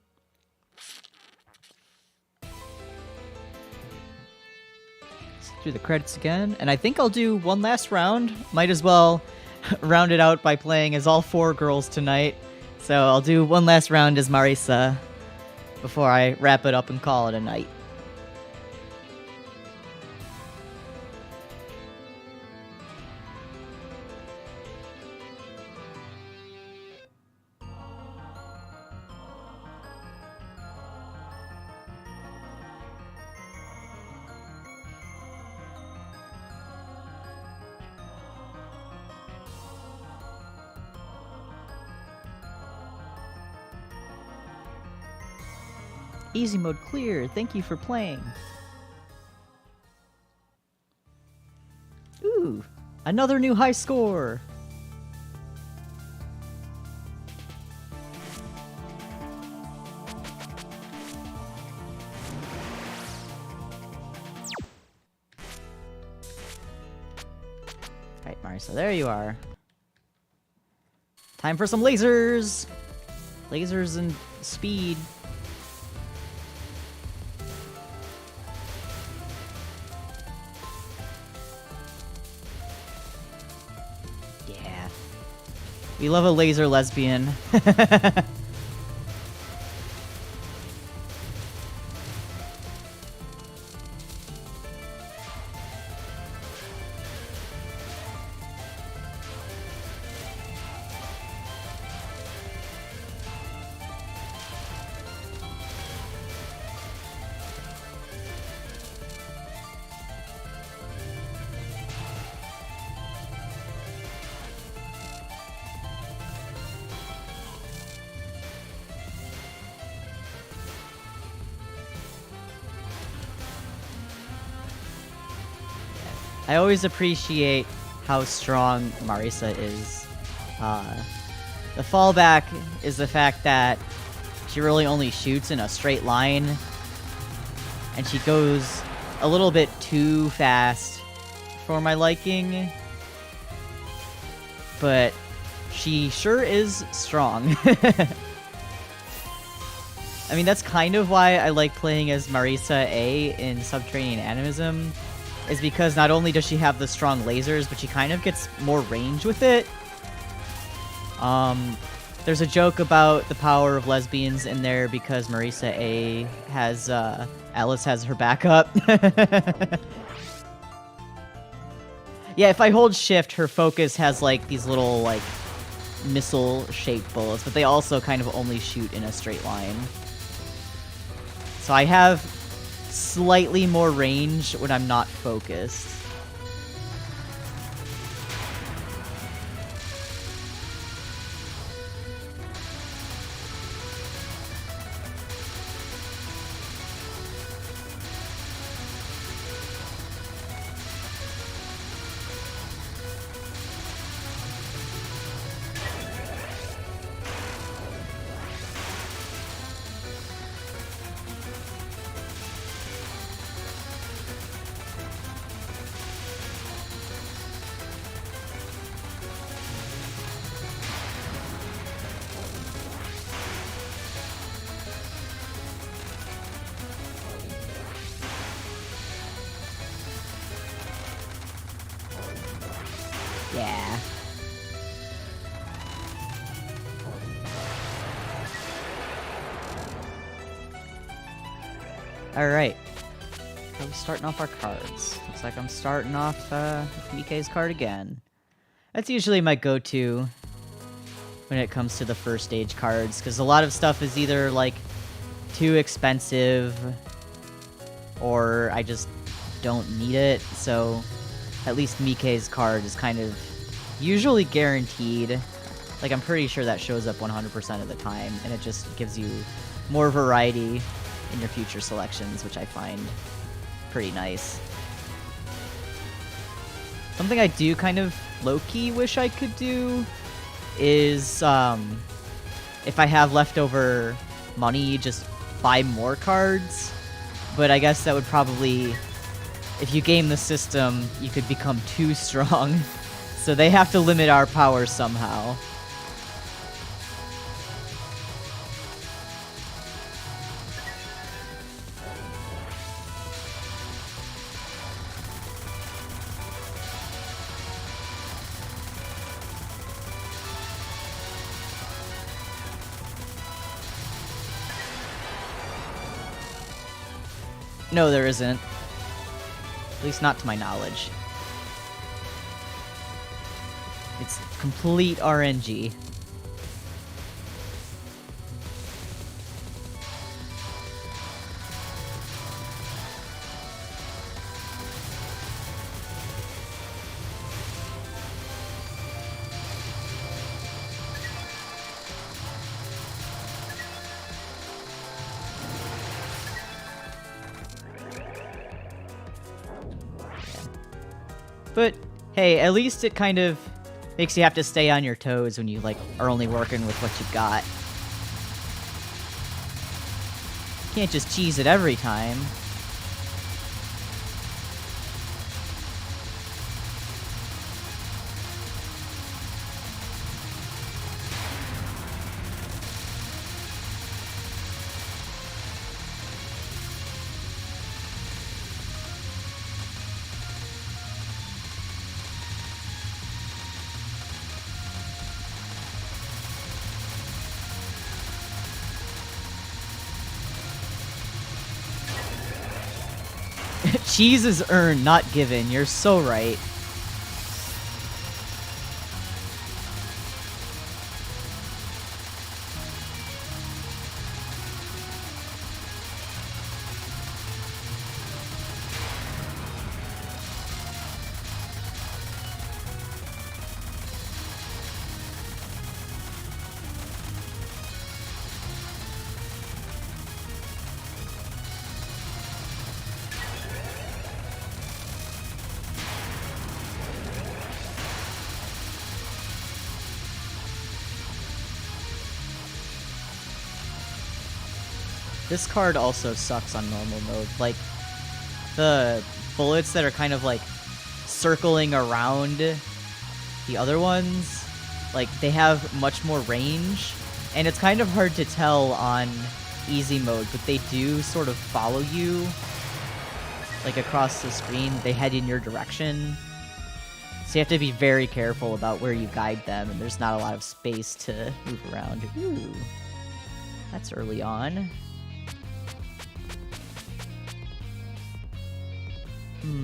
S1: Through the credits again. And I think I'll do one last round. Might as well round it out by playing as all 4 girls tonight. So I'll do one last round as Marisa before I wrap it up and call it a night. Easy mode clear. Thank you for playing. Ooh, another new high score. Alright, Marisa, there you are. Time for some lasers! Lasers and speed. Yeah. We love a laser lesbian. I always appreciate how strong Marisa is. The fallback is the fact that she really only shoots in a straight line, and she goes a little bit too fast for my liking, but she sure is strong. I mean, that's kind of why I like playing as Marisa A in Subterranean Animism, is because not only does she have the strong lasers, but she kind of gets more range with it. There's a joke about the power of lesbians in there because Marisa A has, Alice has her backup. Yeah, if I hold shift, her focus has, like, these little, like, missile-shaped bullets, but they also kind of only shoot in a straight line. So I have slightly more range when I'm not focused. Yeah. Alright. How are we starting off our cards? Looks like I'm starting off with Mikei's card again. That's usually my go-to when it comes to the first stage cards, because a lot of stuff is either, like, too expensive, or I just don't need it, so at least Mikei's card is kind of usually guaranteed. Like, I'm pretty sure that shows up 100% of the time, and it just gives you more variety in your future selections, which I find pretty nice. Something I do kind of low-key wish I could do is, if I have leftover money, just buy more cards. But I guess that would probably, if you game the system, you could become too strong. So they have to limit our power somehow. No, there isn't. At least not to my knowledge. It's complete RNG. But hey, at least it kind of makes you have to stay on your toes when you like are only working with what you got. Can't just cheese it every time. Cheese is earned, not given. You're so right. This card also sucks on normal mode. Like, the bullets that are kind of, like, circling around the other ones, like, they have much more range, and it's kind of hard to tell on easy mode, but they do sort of follow you, like, across the screen. They head in your direction. So you have to be very careful about where you guide them, and there's not a lot of space to move around. Ooh. That's early on. No.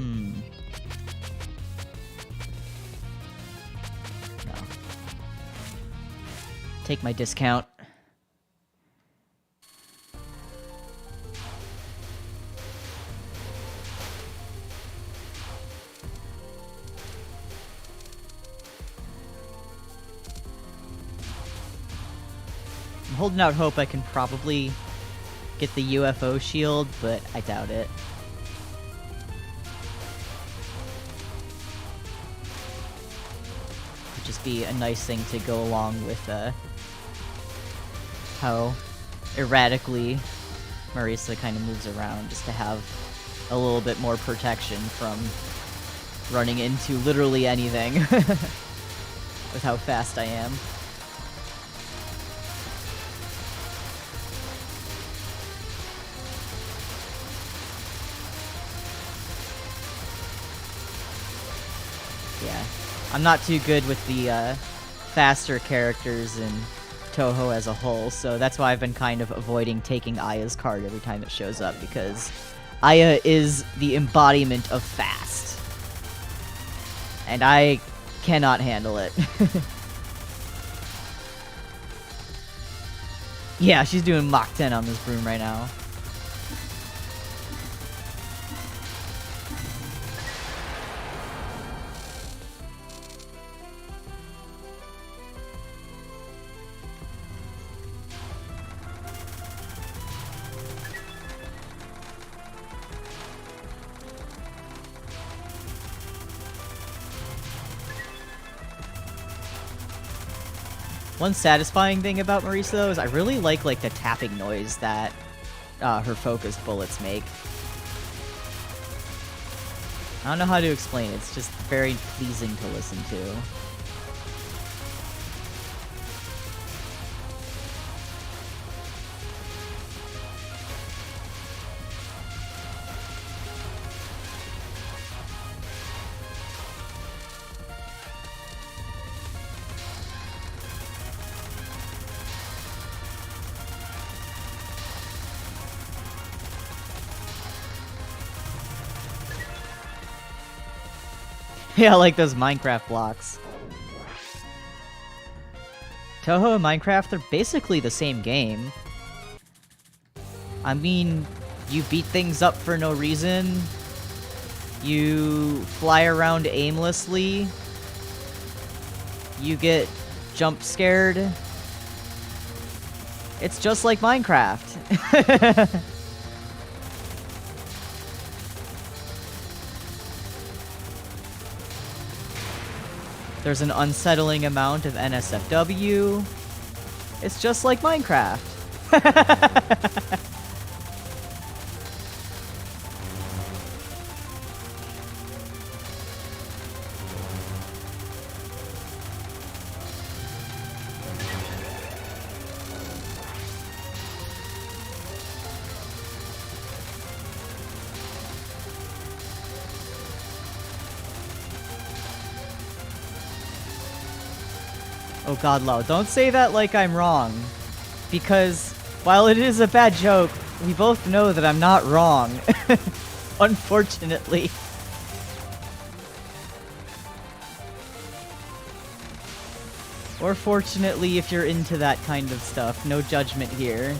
S1: Take my discount. I'm holding out hope I can probably get the UFO shield, but I doubt it. Just be a nice thing to go along with how erratically Marisa kind of moves around, just to have a little bit more protection from running into literally anything with how fast I am. Yeah. I'm not too good with the faster characters in Touhou as a whole, so that's why I've been kind of avoiding taking Aya's card every time it shows up, because Aya is the embodiment of fast. And I cannot handle it. Yeah, she's doing Mach 10 on this broom right now. One satisfying thing about Marisa, though, is I really like the tapping noise that her focused bullets make. I don't know how to explain it. It's just very pleasing to listen to. Yeah, I like those Minecraft blocks. Touhou and Minecraft, they're basically the same game. I mean, you beat things up for no reason. You fly around aimlessly. You get jump scared. It's just like Minecraft. There's an unsettling amount of NSFW. It's just like Minecraft. Oh god, Lo, don't say that like I'm wrong. Because, while it is a bad joke, we both know that I'm not wrong. Unfortunately. Or fortunately, if you're into that kind of stuff. No judgment here.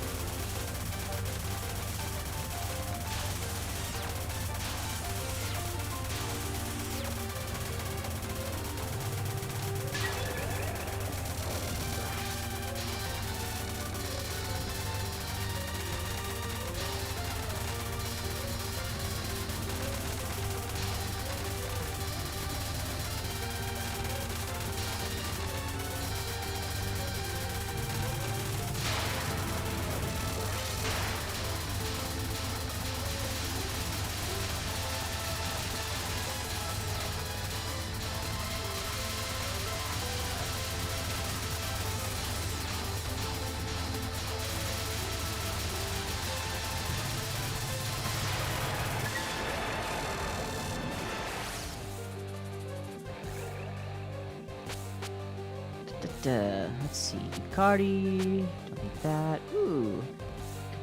S1: Let's see, Ducati, don't need that. Ooh,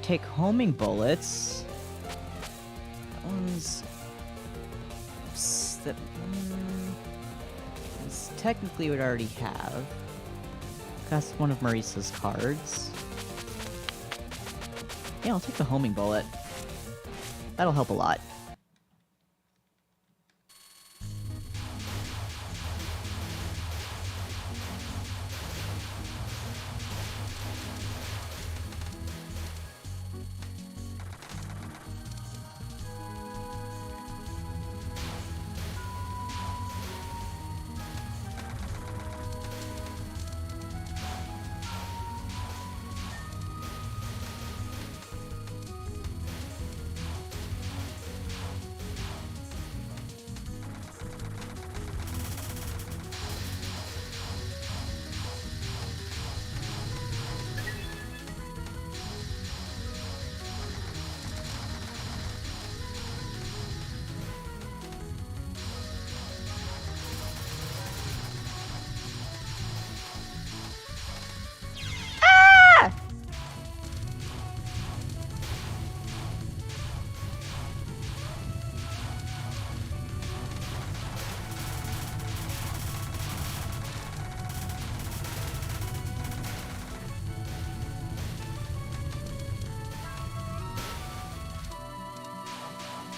S1: take homing bullets. That one's this technically would already have. That's one of Marisa's cards. Yeah, I'll take the homing bullet. That'll help a lot.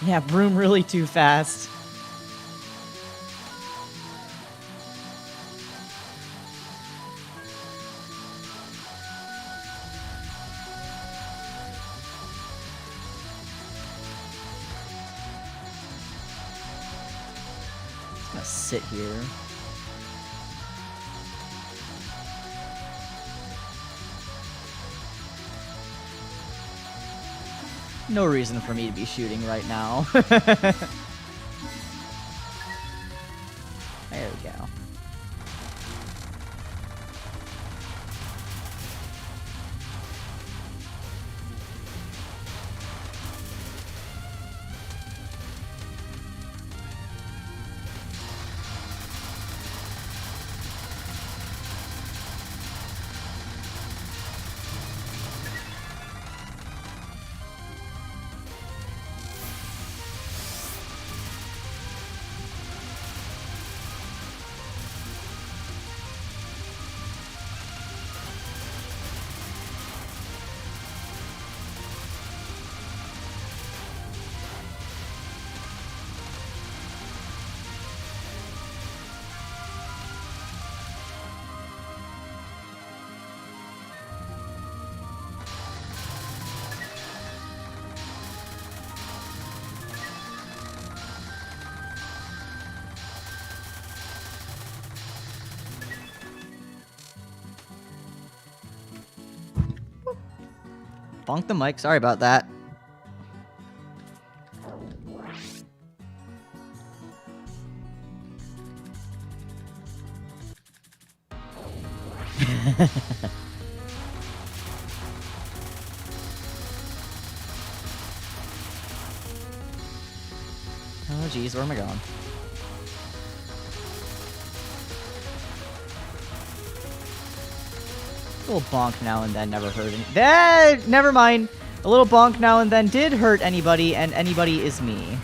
S1: Yeah, broom really too fast. Just gonna sit here. No reason for me to be shooting right now. There we go. bonk the mic. Sorry about that. Oh geez, where am I going? A little bonk now and then never hurt any— never mind! A little bonk now and then did hurt anybody, and anybody is me.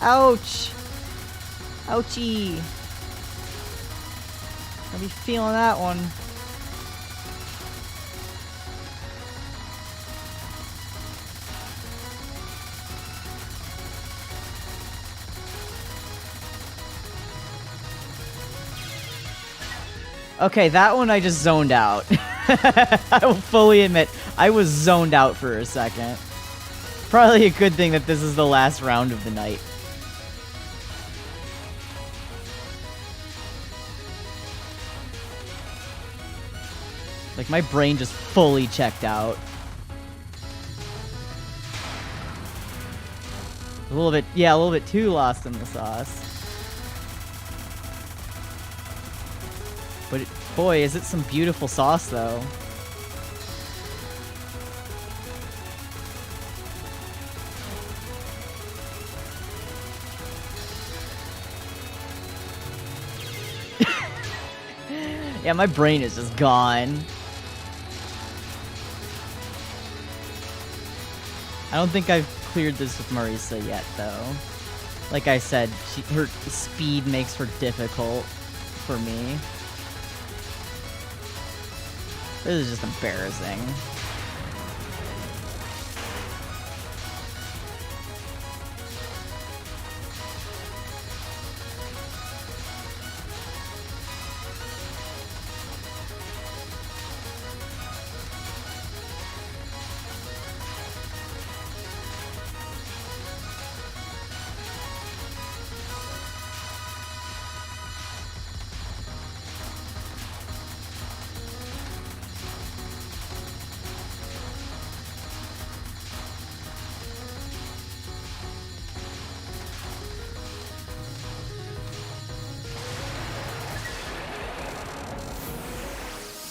S1: Ouch! Ouchie! I'll be feeling that one. Okay, that one I just zoned out. I will fully admit, I was zoned out for a second. Probably a good thing that this is the last round of the night. Like, my brain just fully checked out. A little bit too lost in the sauce. But boy, is it some beautiful sauce, though. Yeah, my brain is just gone. I don't think I've cleared this with Marisa yet, though. Like I said, her speed makes her difficult for me. This is just embarrassing.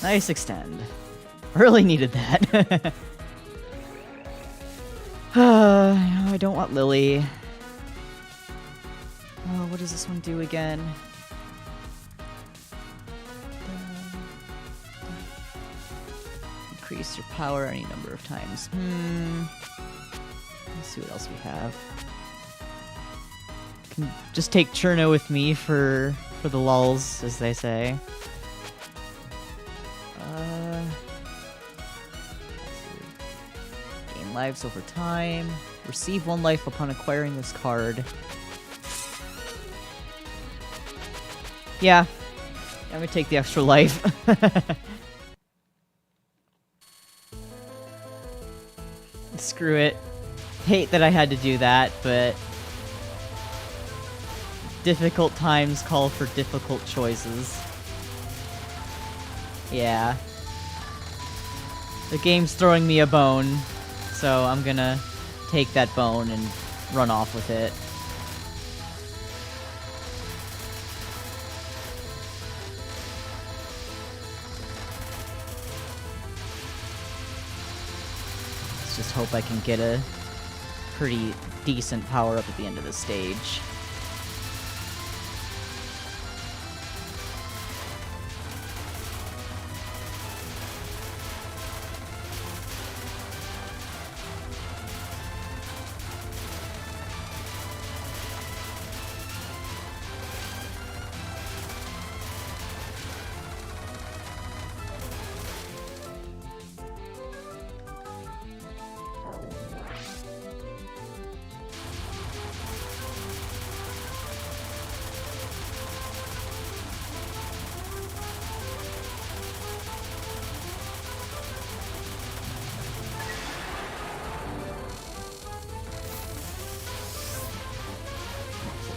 S1: Nice extend. Really needed that. I don't want Lily. Oh, what does this one do again? Increase your power any number of times. Let's see what else we have. Can just take Cherno with me for the lulz, as they say. Gain lives over time. Receive 1 life upon acquiring this card. Yeah. I'm gonna take the extra life. Screw it. Hate that I had to do that, but difficult times call for difficult choices. Yeah. The game's throwing me a bone, so I'm gonna take that bone and run off with it. Let's just hope I can get a pretty decent power-up at the end of the stage.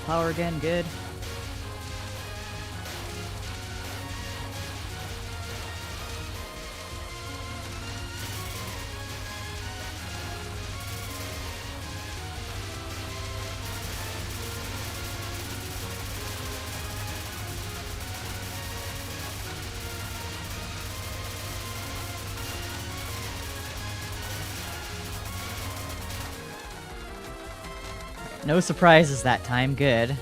S1: Power again, good. No surprises that time, good.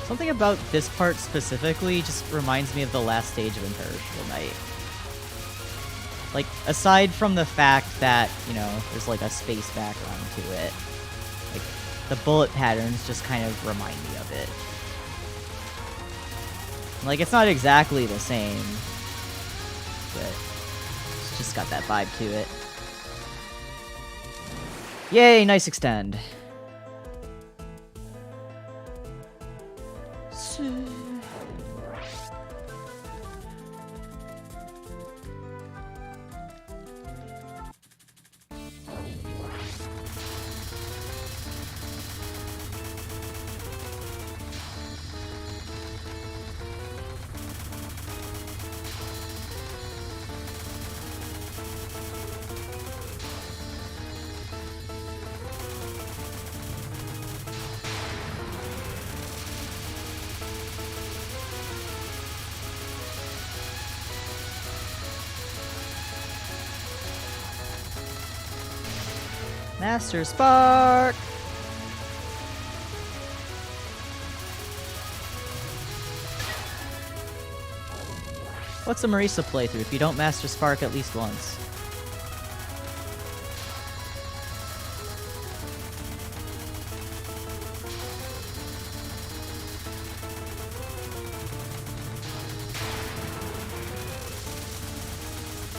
S1: Something about this part specifically just reminds me of the last stage of Imperishable Night. Like, aside from the fact that, you know, there's like a space background to it, like, the bullet patterns just kind of remind me of it. Like, it's not exactly the same, but it's just got that vibe to it. Yay, nice extend. Master Spark! What's a Marisa playthrough if you don't Master Spark at least once?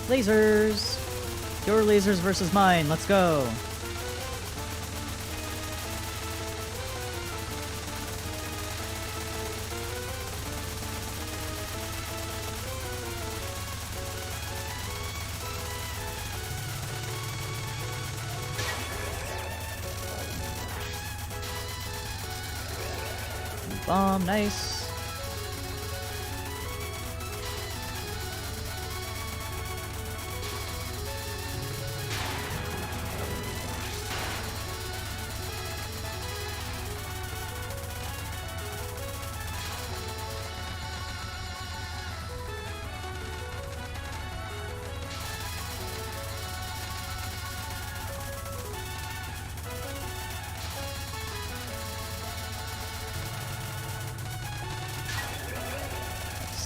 S1: Lasers! Your lasers versus mine, let's go! Bomb, nice.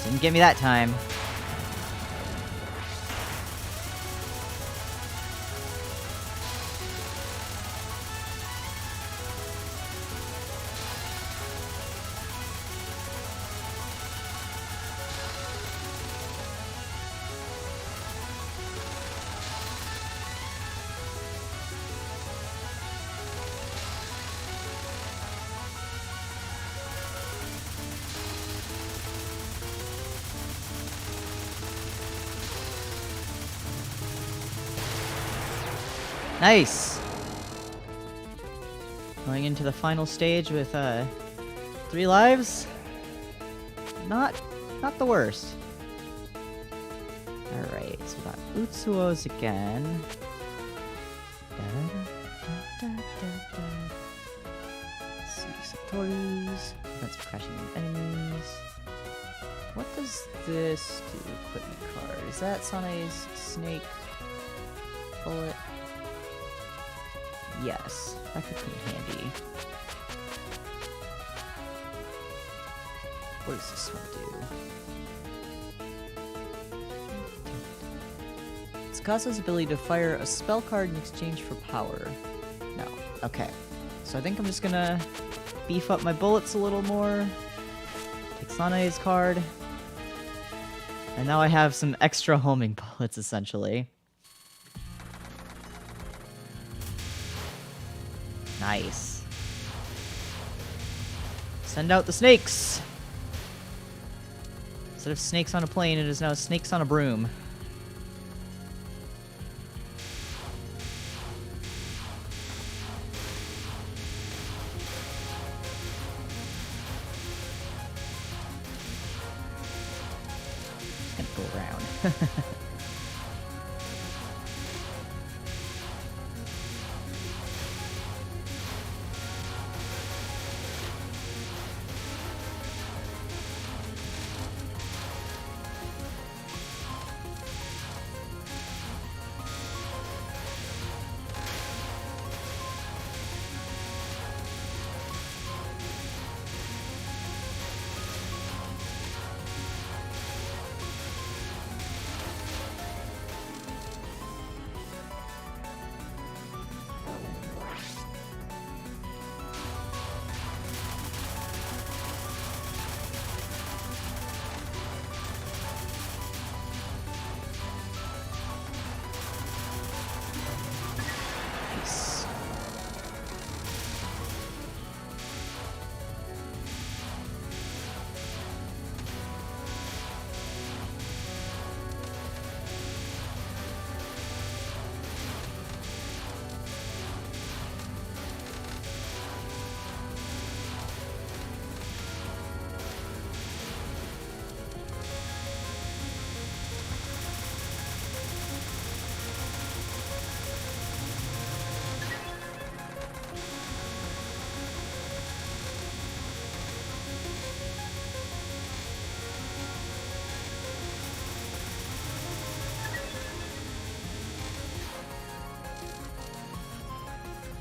S1: Didn't get me that time. Nice! Going into the final stage with 3 lives. Not the worst. Alright, so we got Utsuos again. Let's see, Satori's. Prevents crashing into enemies. What does this do? Equipment card. Is that Sane's snake bullet? Yes, that could come in handy. What does this one do? It's Kasa's ability to fire a spell card in exchange for power. No. Okay. So I think I'm just gonna beef up my bullets a little more. Take Sane's card. And now I have some extra homing bullets, essentially. Nice. Send out the snakes! Instead of snakes on a plane, it is now snakes on a broom. go around.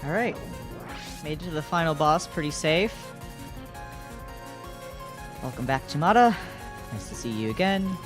S1: Alright. Made it to the final boss pretty safe. Welcome back, Tamada. Nice to see you again.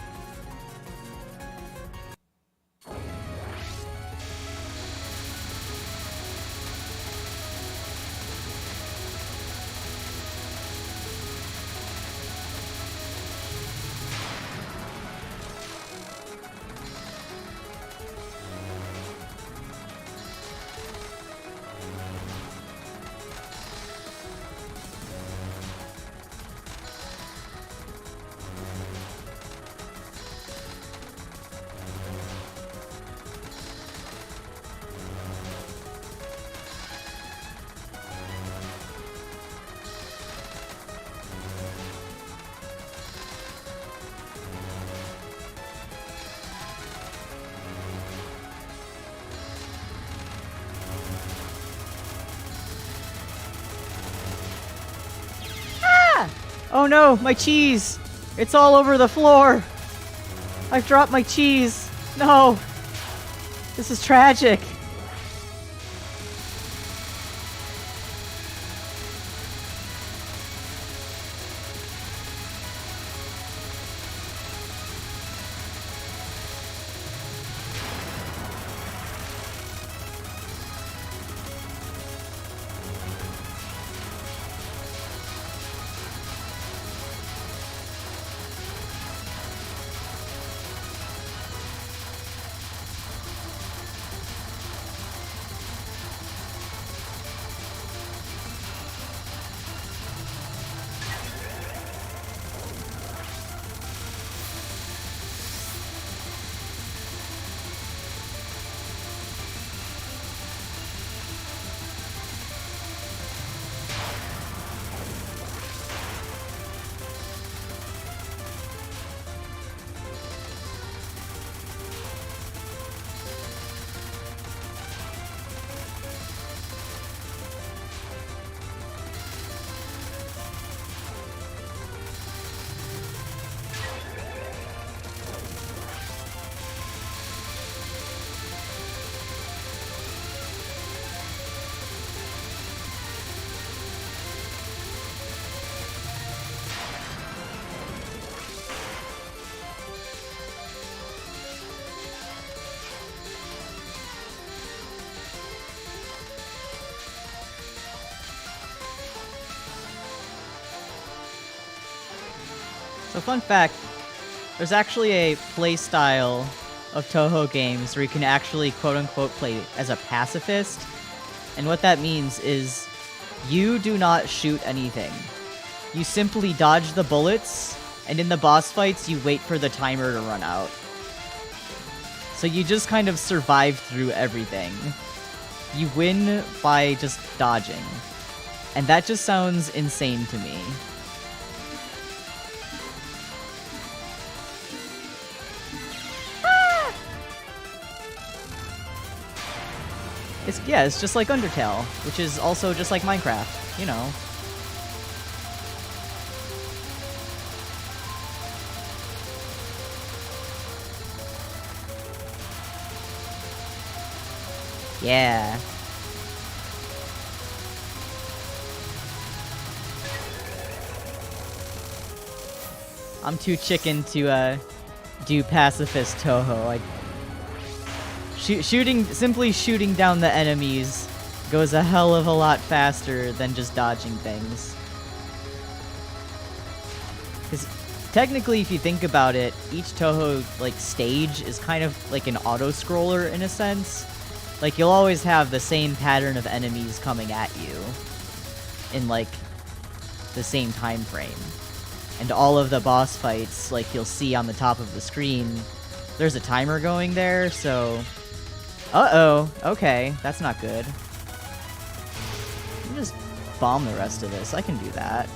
S1: Oh no, my cheese! It's all over the floor! I've dropped my cheese! No! This is tragic! So fun fact, there's actually a play style of Touhou games where you can actually quote-unquote play as a pacifist. And what that means is you do not shoot anything. You simply dodge the bullets, and in the boss fights, you wait for the timer to run out. So you just kind of survive through everything. You win by just dodging. And that just sounds insane to me. It's just like Undertale, which is also just like Minecraft, you know. Yeah. I'm too chicken to do pacifist Touhou. Simply shooting down the enemies goes a hell of a lot faster than just dodging things. Because technically, if you think about it, each Touhou like stage is kind of like an auto-scroller in a sense. Like you'll always have the same pattern of enemies coming at you in like the same time frame. And all of the boss fights, like you'll see on the top of the screen, there's a timer going there, so... Uh-oh, okay, that's not good. Let me just bomb the rest of this, I can do that.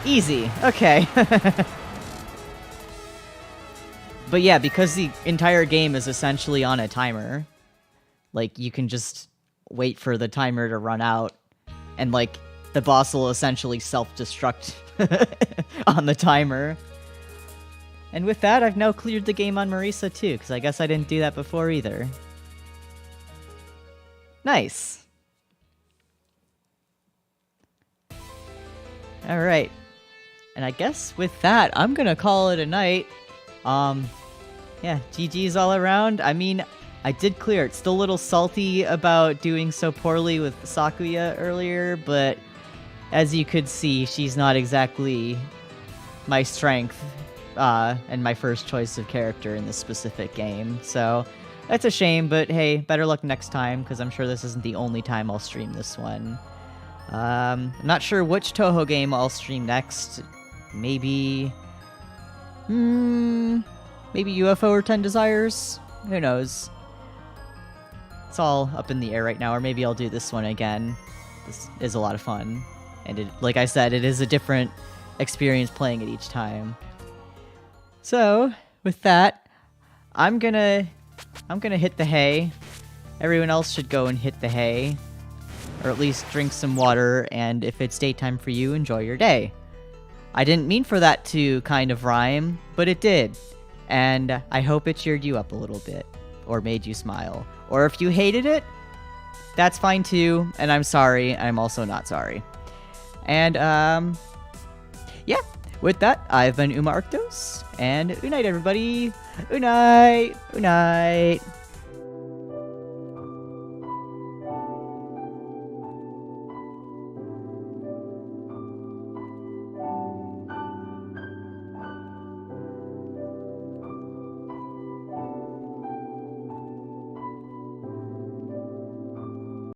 S1: Easy, okay. But yeah, because the entire game is essentially on a timer, like, you can just wait for the timer to run out, and, like, the boss will essentially self-destruct on the timer. And with that, I've now cleared the game on Marisa too, because I guess I didn't do that before either. Nice! Alright. And I guess with that, I'm gonna call it a night. Yeah, GG's all around. I mean, I did clear it. Still a little salty about doing so poorly with Sakuya earlier, but as you could see, she's not exactly my strength and my first choice of character in this specific game. So that's a shame, but hey, better luck next time, because I'm sure this isn't the only time I'll stream this one. I'm not sure which Touhou game I'll stream next. Maybe... maybe UFO or 10 Desires? Who knows? It's all up in the air right now, or maybe I'll do this one again. This is a lot of fun. And it, like I said, it is a different experience playing it each time. So, with that, I'm gonna hit the hay. Everyone else should go and hit the hay. Or at least drink some water, and if it's daytime for you, enjoy your day. I didn't mean for that to kind of rhyme, but it did. And I hope it cheered you up a little bit, or made you smile. Or if you hated it, that's fine too, and I'm sorry, I'm also not sorry. And, yeah, with that, I've been Arktos, and unite everybody! Unite! Unite!